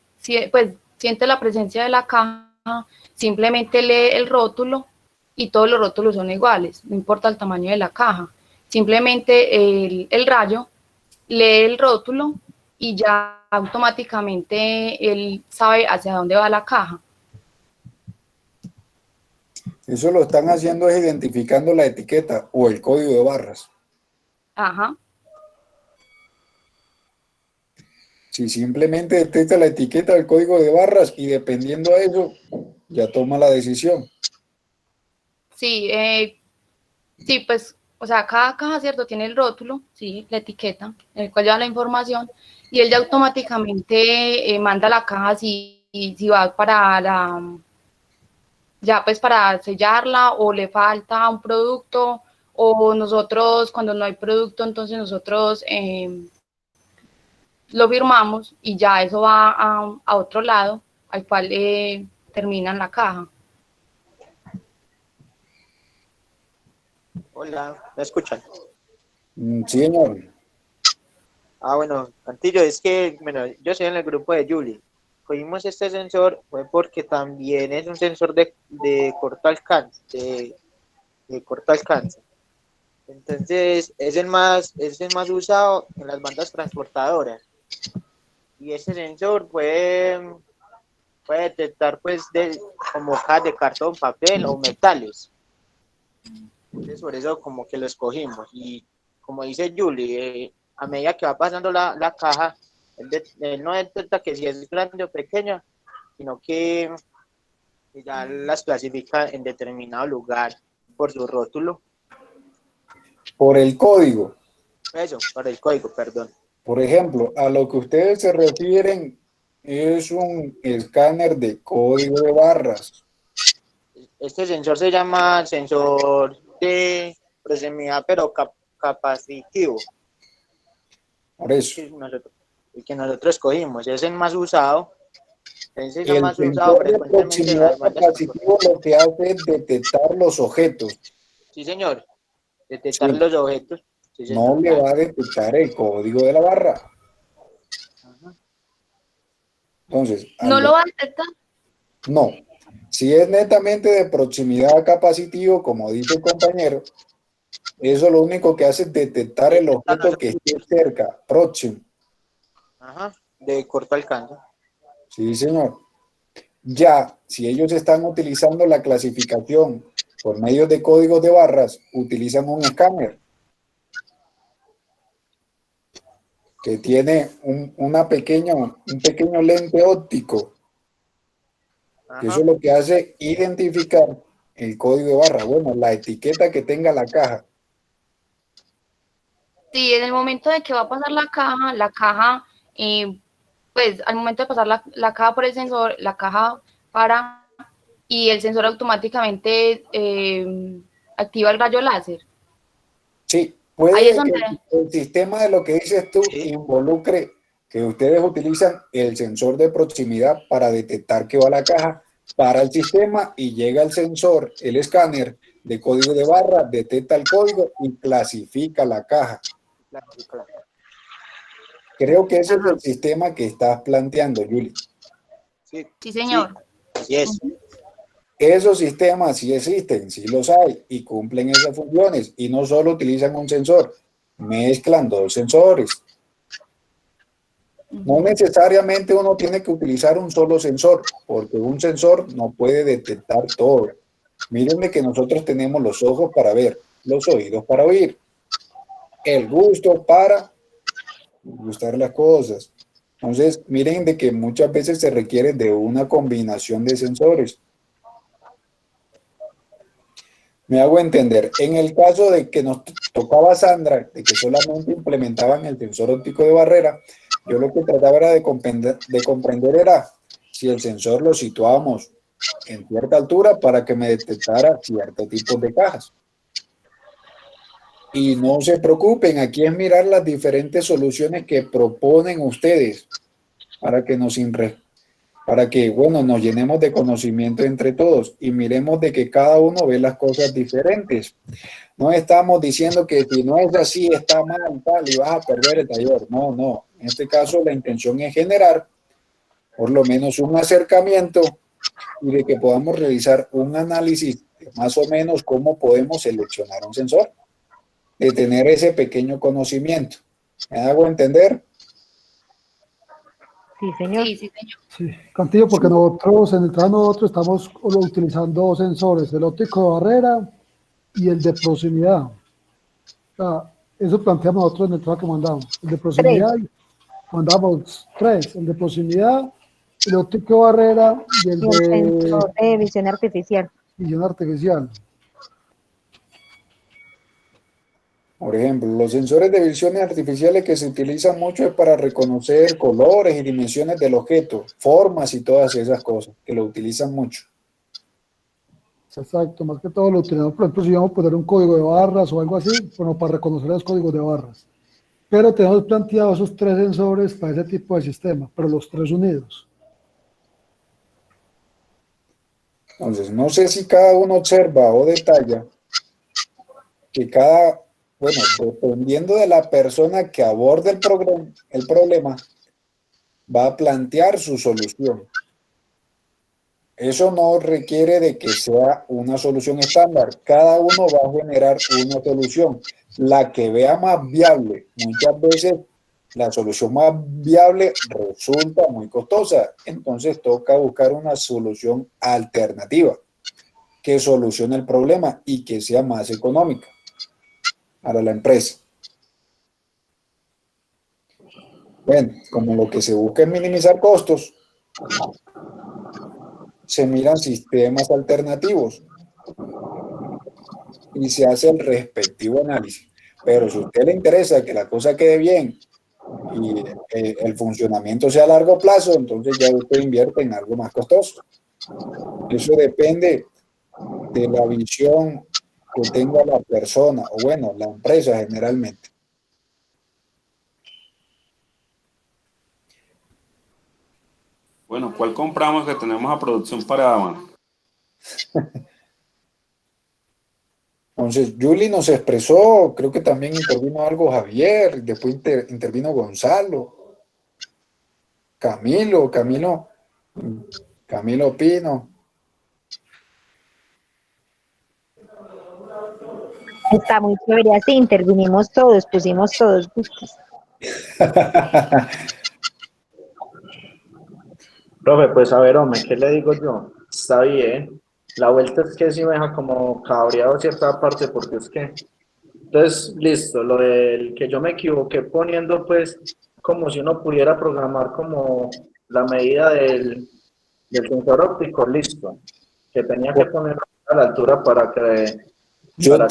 pues, siente la presencia de la caja, simplemente lee el rótulo y todos los rótulos son iguales, no importa el tamaño de la caja. Simplemente el rayo lee el rótulo y ya automáticamente él sabe hacia dónde va la caja. Eso lo están haciendo es identificando la etiqueta o el código de barras. Ajá. Si simplemente detecta la etiqueta del código de barras y dependiendo de eso, ya toma la decisión. Sí, sí, pues, o sea, cada caja, ¿cierto? Tiene el rótulo, sí, la etiqueta, en el cual lleva la información, y él ya automáticamente manda la caja si va para ya pues para sellarla o le falta un producto, o nosotros cuando no hay producto, entonces nosotros lo firmamos y ya eso va a otro lado al cual terminan la caja. Hola, ¿me escuchan? Sí, señor. Bueno, Cantillo, es que, bueno, yo soy en el grupo de Julie. Cogimos este sensor fue porque también es un sensor de corto alcance, de corto alcance. Entonces, es el más usado en las bandas transportadoras. Y ese sensor puede detectar, pues, como cajas de cartón, papel o metales. Entonces, por eso como que lo escogimos. Y como dice Julie, a medida que va pasando la caja, él no detecta que si es grande o pequeña, sino que ya las clasifica en determinado lugar por su rótulo. Por el código. Eso, por el código, perdón. Por ejemplo, a lo que ustedes se refieren es un escáner de código de barras. Este sensor se llama sensor de proximidad, pero capacitivo. Por eso. El que nosotros escogimos es el más usado. Ese es el El más usado sensor de frecuentemente en proximidad las vallas. capacitivo lo que hace es detectar los objetos. Sí, señor. Detectar Sí. los objetos. Sí, señor, No le claro. va a detectar el código de la barra. Entonces, ¿No lo va a detectar? no. Si es netamente de proximidad capacitivo, como dice el compañero, eso lo único que hace es detectar el objeto que esté cerca, próximo. Ajá. De corto alcance. Sí, señor. Ya, si ellos están utilizando la clasificación por medio de códigos de barras, utilizan un escáner que tiene un pequeño lente óptico, que eso es lo que hace identificar el código de barra, bueno, la etiqueta que tenga la caja. Sí, en el momento de que va a pasar la caja, pues al momento de pasar la caja por el sensor, la caja para y el sensor automáticamente activa el rayo láser. Sí, Ahí es puede que donde... el sistema de lo que dices tú involucre que ustedes utilizan el sensor de proximidad para detectar que va la caja para el sistema y llega el sensor, el escáner de código de barra, detecta el código y clasifica la caja. Creo que ese es el sistema que estás planteando, Yuli. Sí, señor. Así es. Esos sistemas sí existen, sí los hay y cumplen esas funciones y no solo utilizan un sensor, mezclan dos sensores. No necesariamente uno tiene que utilizar un solo sensor, porque un sensor no puede detectar todo. Mírenme que nosotros tenemos los ojos para ver, los oídos para oír, el gusto para gustar las cosas. Entonces, miren de que muchas veces se requiere de una combinación de sensores. Me hago entender. En el caso de que nos tocaba Sandra, de que solamente implementaban el sensor óptico de barrera, yo lo que trataba era de comprender era si el sensor lo situábamos en cierta altura para que me detectara cierto tipo de cajas. Y no se preocupen, aquí es mirar las diferentes soluciones que proponen ustedes para que bueno, nos llenemos de conocimiento entre todos y miremos de que cada uno ve las cosas diferentes. No estamos diciendo que si no es así está mal tal y vas a perder el taller. No, no. En este caso la intención es generar por lo menos un acercamiento y de que podamos realizar un análisis de más o menos cómo podemos seleccionar un sensor, de tener ese pequeño conocimiento. ¿Me hago entender? Sí, señor. Sí, sí, señor. Sí, Cantillo, porque nosotros en el trabajo nosotros estamos utilizando dos sensores, el óptico de barrera y el de proximidad. O sea, eso planteamos nosotros en el trabajo que mandamos. El de proximidad, mandamos tres, el de proximidad, el óptico de barrera y el Y el sensor de de visión artificial. visión artificial. Por ejemplo, los sensores de visiones artificiales que se utilizan mucho es para reconocer colores y dimensiones del objeto, formas y todas esas cosas, que lo utilizan mucho. Exacto, más que todo lo utilizamos, por ejemplo, si vamos a poner un código de barras o algo así, bueno, para reconocer los códigos de barras. Pero tenemos planteados esos tres sensores para ese tipo de sistema, pero los tres unidos. Entonces, no sé si cada uno observa o detalla que bueno, dependiendo de la persona que aborde el problema, va a plantear su solución. Eso no requiere de que sea una solución estándar. Cada uno va a generar una solución, la que vea más viable. Muchas veces la solución más viable resulta muy costosa, entonces toca buscar una solución alternativa que solucione el problema y que sea más económica para la empresa. Bueno, como lo que se busca es minimizar costos, se miran sistemas alternativos y se hace el respectivo análisis. Pero si a usted le interesa que la cosa quede bien y el funcionamiento sea a largo plazo, entonces ya usted invierte en algo más costoso. Eso depende de la visión que tenga la persona, o bueno, la empresa generalmente. Bueno, ¿cuál compramos que tenemos a producción para? Entonces, Julie nos expresó, creo que también intervino algo Javier, después intervino Gonzalo, Camilo Pino. Está muy chévere así, intervinimos todos, pusimos todos gustos. Profe, pues a ver, hombre, ¿qué le digo yo? Está bien. La vuelta es que sí me deja como cabreado cierta parte, porque es que... Entonces, listo, lo del que yo me equivoqué poniendo, pues, como si uno pudiera programar como la medida del sensor óptico, listo. Que tenía que poner a la altura para que una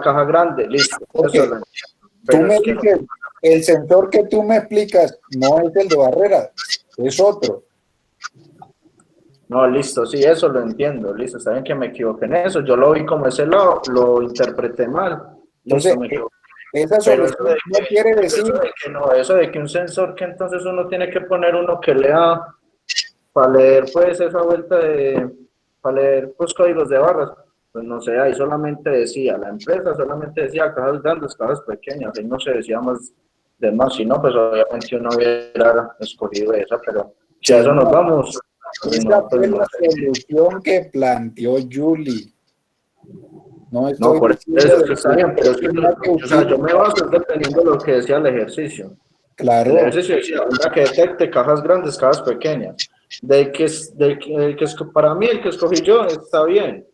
caja grande, listo. Okay. Eso Tú me dices, el sensor que tú me explicas no es el de barrera, es otro. No, listo, sí, eso lo entiendo, listo, saben que me equivoqué en eso, yo lo vi como ese lado, lo interpreté mal, listo, Entonces, me equivoqué. esa solución no quiere decir... Eso de que un sensor que entonces uno tiene que poner uno que lea, para leer pues esa vuelta para leer pues códigos de barras, pues no sé, ahí solamente decía, la empresa solamente decía cajas grandes, cajas pequeñas, ahí no se decía más de más, si no, pues obviamente uno hubiera escogido esa, pero si a eso nos vamos... Esa fue la solución que planteó Julie. No estoy por diciendo eso que está bien, pero es que o sea, yo me baso dependiendo de lo que decía el ejercicio. Claro. El ejercicio decía, una que detecte cajas grandes, cajas pequeñas. Para mí el que escogí yo está bien,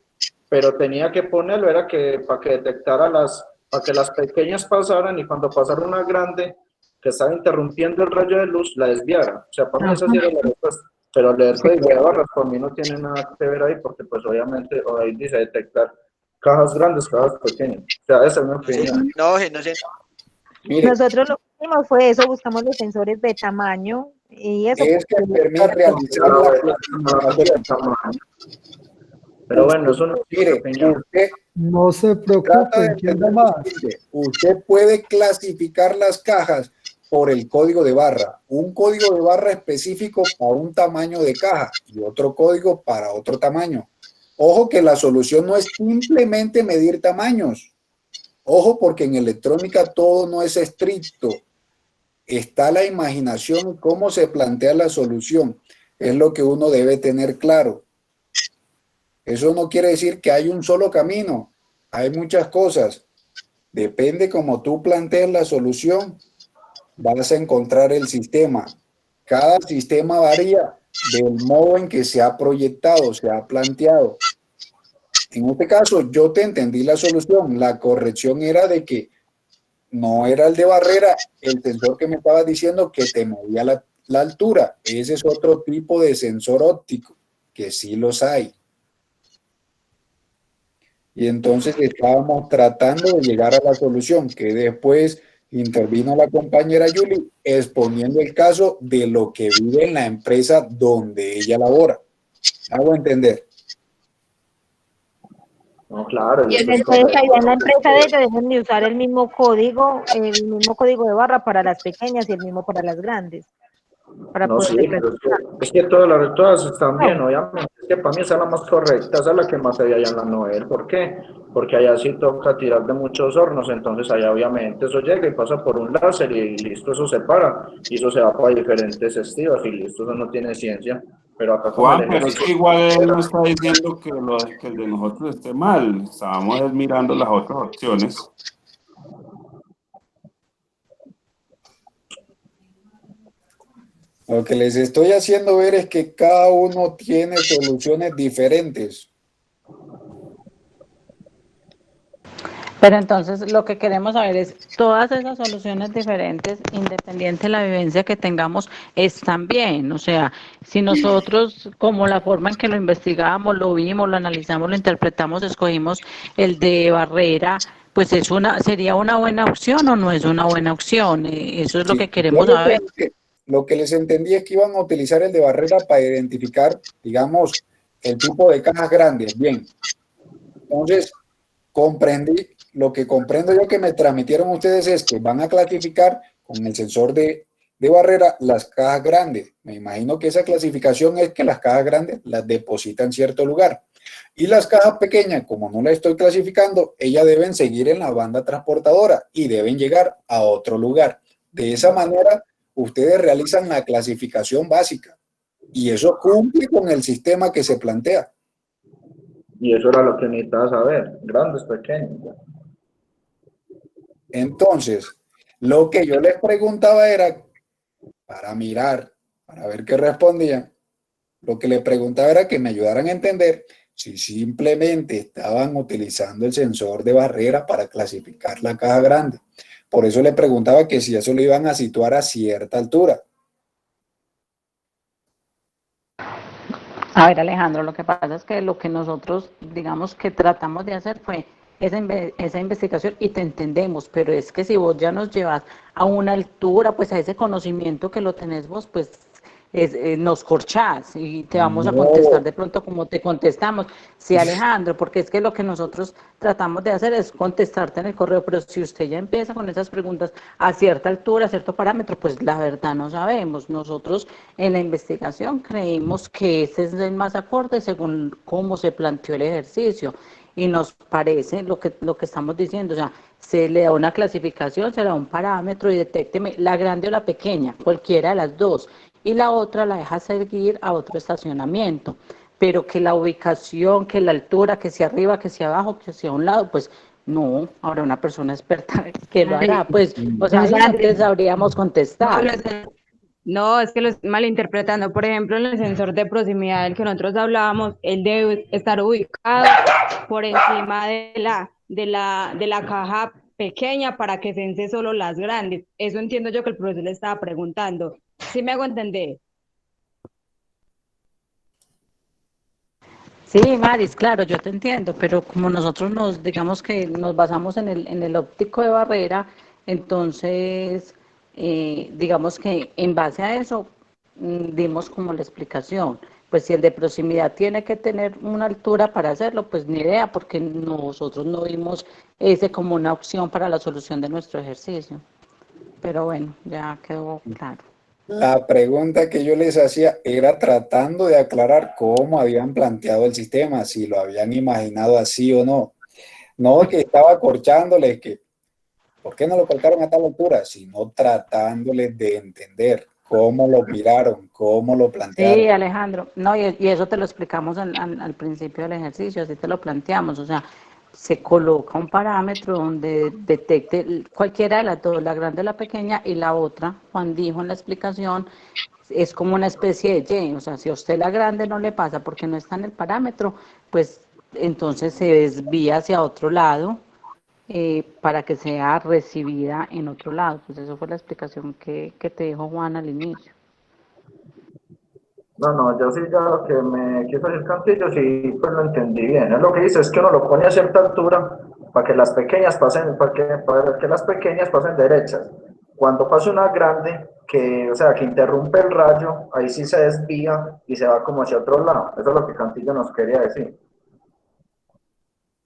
pero tenía que ponerlo, era que para que detectara para que las pequeñas pasaran y cuando pasara una grande que estaba interrumpiendo el rayo de luz, la desviara. O sea, para mí esa sí era la respuesta. Pero leer código de barras por mí no tiene nada que ver ahí, porque pues obviamente ahí dice detectar cajas grandes, cajas pequeñas. O sea, esa es mi opinión. No sé. Nosotros lo que hicimos fue eso, buscamos los sensores de tamaño y eso. Es que permite realizar pero bueno, eso no mire, usted no se preocupe, entienda más. Usted puede clasificar las cajas por el código de barra, un código de barra específico para un tamaño de caja y otro código para otro tamaño. Ojo que la solución no es simplemente medir tamaños. Ojo, porque en electrónica todo no es estricto. Está la imaginación y cómo se plantea la solución. Es lo que uno debe tener claro. Eso no quiere decir que hay un solo camino. Hay muchas cosas. Depende cómo tú plantees la solución, vas a encontrar el sistema. Cada sistema varía del modo en que se ha proyectado, se ha planteado. En este caso, yo te entendí la solución. La corrección era de que no era el de barrera, el sensor que me estabas diciendo que te medía la altura. Ese es otro tipo de sensor óptico, que sí los hay. Y entonces estábamos tratando de llegar a la solución, que después intervino la compañera Julie exponiendo el caso de lo que vive en la empresa donde ella labora. ¿Hago entender? No, claro. Y entonces allá en la empresa de ellos deben de usar el mismo código de barra para las pequeñas y el mismo para las grandes. Para No, poder sí, pero es que todas están bien, obviamente. Es que para mí esa es la más correcta, esa es la que más se ve allá en la Noel. ¿Por qué? Porque allá sí toca tirar de muchos hornos, entonces allá obviamente eso llega y pasa por un láser y listo, eso se para y eso se va para diferentes estilos y listo, eso no tiene ciencia. Pero acá como Juan, pero es que igual él no está diciendo que el de nosotros esté mal. Estábamos mirando las otras opciones. Lo que les estoy haciendo ver es que cada uno tiene soluciones diferentes. Pero entonces lo que queremos saber es, todas esas soluciones diferentes, independiente de la vivencia que tengamos, están bien. O sea, si nosotros, como la forma en que lo investigamos, lo vimos, lo analizamos, lo interpretamos, escogimos el de barrera, pues sería una buena opción o no es una buena opción. Eso es lo Sí, que queremos yo saber. lo que les entendí es que iban a utilizar el de barrera para identificar, digamos, el tipo de cajas grandes. Bien, entonces comprendí, lo que comprendo yo que me transmitieron ustedes es que van a clasificar con el sensor de barrera las cajas grandes. Me imagino que esa clasificación es que las cajas grandes las depositan en cierto lugar. Y las cajas pequeñas, como no las estoy clasificando, ellas deben seguir en la banda transportadora y deben llegar a otro lugar. De esa manera, ustedes realizan la clasificación básica y eso cumple con el sistema que se plantea. Y eso era lo que necesitaba saber, grandes, pequeños. Entonces, lo que yo les preguntaba era, para mirar, para ver qué respondían, lo que les preguntaba era que me ayudaran a entender si simplemente estaban utilizando el sensor de barrera para clasificar la caja grande. Por eso le preguntaba que si eso lo iban a situar a cierta altura. A ver, Alejandro, lo que pasa es que lo que nosotros, digamos, que tratamos de hacer fue esa investigación y te entendemos, pero es que si vos ya nos llevas a una altura, pues a ese conocimiento que lo tenés vos, pues nos corchás y te vamos a contestar de pronto como te contestamos. Sí, Alejandro, porque es que lo que nosotros tratamos de hacer es contestarte en el correo, pero si usted ya empieza con esas preguntas a cierta altura, a cierto parámetro, pues la verdad no sabemos. Nosotros en la investigación creímos que ese es el más acorde según cómo se planteó el ejercicio y nos parece lo que estamos diciendo, o sea, se le da una clasificación, se le da un parámetro y detécteme la grande o la pequeña, cualquiera de las dos, y la otra la deja seguir a otro estacionamiento, pero que la ubicación, que la altura, que si arriba, que si abajo, que si a un lado, pues no, ahora una persona experta que lo hará, pues, o sea, ahí no te sabríamos contestar. No, es que lo estoy malinterpretando. Por ejemplo, en el sensor de proximidad del que nosotros hablábamos, él debe estar ubicado por encima de la caja pequeña para que sense solo las grandes. Eso entiendo yo que el profesor le estaba preguntando. ¿Sí me hago entender? Sí, Maris, claro, yo te entiendo, pero como nosotros digamos que nos basamos en el óptico de barrera, entonces, digamos que en base a eso, dimos como la explicación. Pues si el de proximidad tiene que tener una altura para hacerlo, pues ni idea, porque nosotros no vimos ese como una opción para la solución de nuestro ejercicio. Pero bueno, ya quedó claro. La pregunta que yo les hacía era tratando de aclarar cómo habían planteado el sistema, si lo habían imaginado así o no. No que estaba corchándoles que, ¿por qué no lo colocaron a tal altura? Sino tratándoles de entender cómo lo miraron, cómo lo plantearon. Sí, Alejandro, no, y eso te lo explicamos al principio del ejercicio, así te lo planteamos, o sea, se coloca un parámetro donde detecte cualquiera de las dos, la grande o la pequeña, y la otra, Juan dijo en la explicación, es como una especie de Y, o sea, si a usted la grande no le pasa porque no está en el parámetro, pues entonces se desvía hacia otro lado para que sea recibida en otro lado. Pues eso fue la explicación que te dijo Juan al inicio. No, yo sí ya lo que me quiso decir Cantillo, sí, pues lo entendí bien. Es lo que dice, es que uno lo pone a cierta altura para que las pequeñas pasen, para que las pequeñas pasen derechas. Cuando pase una grande, o sea, que interrumpe el rayo, ahí sí se desvía y se va como hacia otro lado. Eso es lo que Cantillo nos quería decir.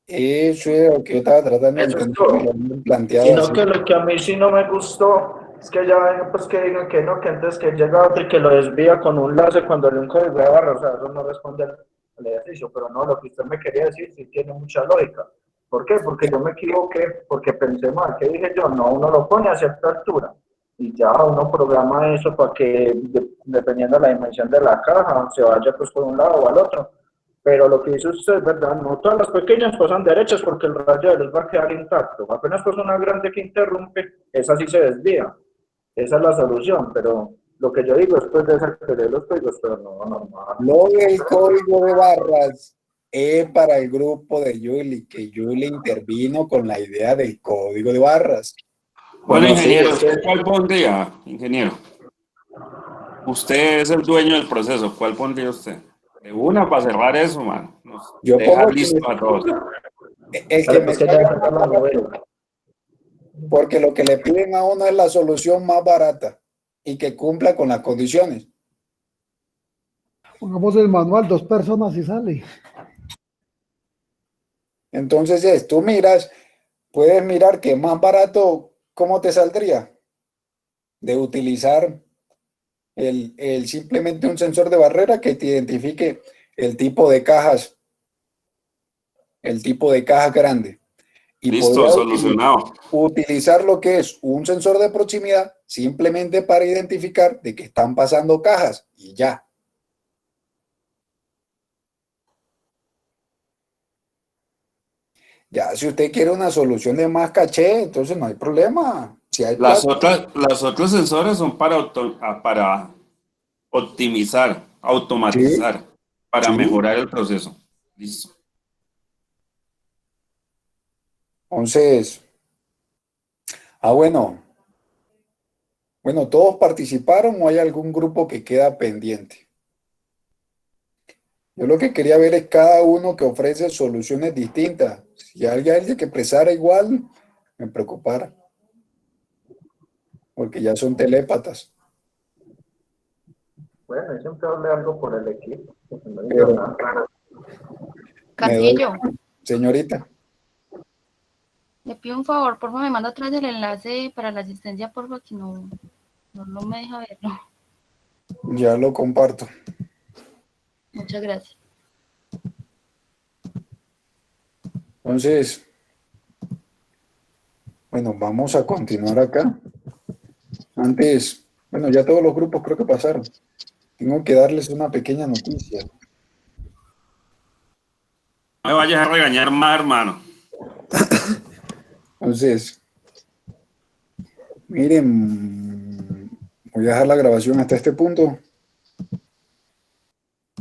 Eso es lo que yo estaba tratando de Eso es entender, todo. lo habían planteado Sino así. que lo que a mí sí no me gustó es que ya ven, pues que digan que no, que antes que llega otro y que lo desvía con un láser cuando le un código de barra, o sea, eso no responde al ejercicio, pero no, lo que usted me quería decir sí tiene mucha lógica. ¿Por qué? Porque yo me equivoqué, porque pensé mal, ¿qué dije yo? No, uno lo pone a cierta altura y ya uno programa eso para que, dependiendo de la dimensión de la caja, se vaya pues por un lado o al otro. Pero lo que dice usted es verdad, no todas las pequeñas pasan derechas porque el rayo de luz va a quedar intacto. Apenas pasa una grande que interrumpe, esa sí se desvía. Esa es la solución, pero lo que yo digo es pues de desactivar los códigos, pero no normal. Lo del código de barras es para el grupo de Julie, que Julie intervino con la idea del código de barras. Bueno, sí, ingeniero, ¿usted cuál pondría, ingeniero? Usted es el dueño del proceso, ¿cuál pondría usted? De una para cerrar eso, man. Yo Dejar pongo listo a todos. El que me porque lo que le piden a uno es la solución más barata y que cumpla con las condiciones. Pongamos el manual, 2 personas y sale. Entonces, tú miras, puedes mirar que más barato, ¿cómo te saldría? De utilizar simplemente un sensor de barrera que te identifique el tipo de cajas grande. Y Listo, solucionado. Utilizar lo que es un sensor de proximidad simplemente para identificar de que están pasando cajas y ya. Ya, si usted quiere una solución de más caché, entonces no hay problema. Si hay Las plata. otros sensores son para optimizar, automatizar, para Sí. mejorar el proceso. Listo. Entonces, bueno, ¿todos participaron o hay algún grupo que queda pendiente? Yo lo que quería ver es cada uno que ofrece soluciones distintas. Si hay alguien que expresara igual, me preocupara, porque ya son telépatas. Bueno, yo siempre hablé algo por el equipo. Pero, Cantillo, señorita, le pido un favor, por favor, me manda atrás el enlace para la asistencia, por favor, que no me deja verlo. ya lo comparto. Muchas gracias. Entonces, bueno, vamos a continuar acá. Antes, ya todos los grupos creo que pasaron. Tengo que darles una pequeña noticia. No me vayas a regañar más, hermano. Entonces, miren, voy a dejar la grabación hasta este punto.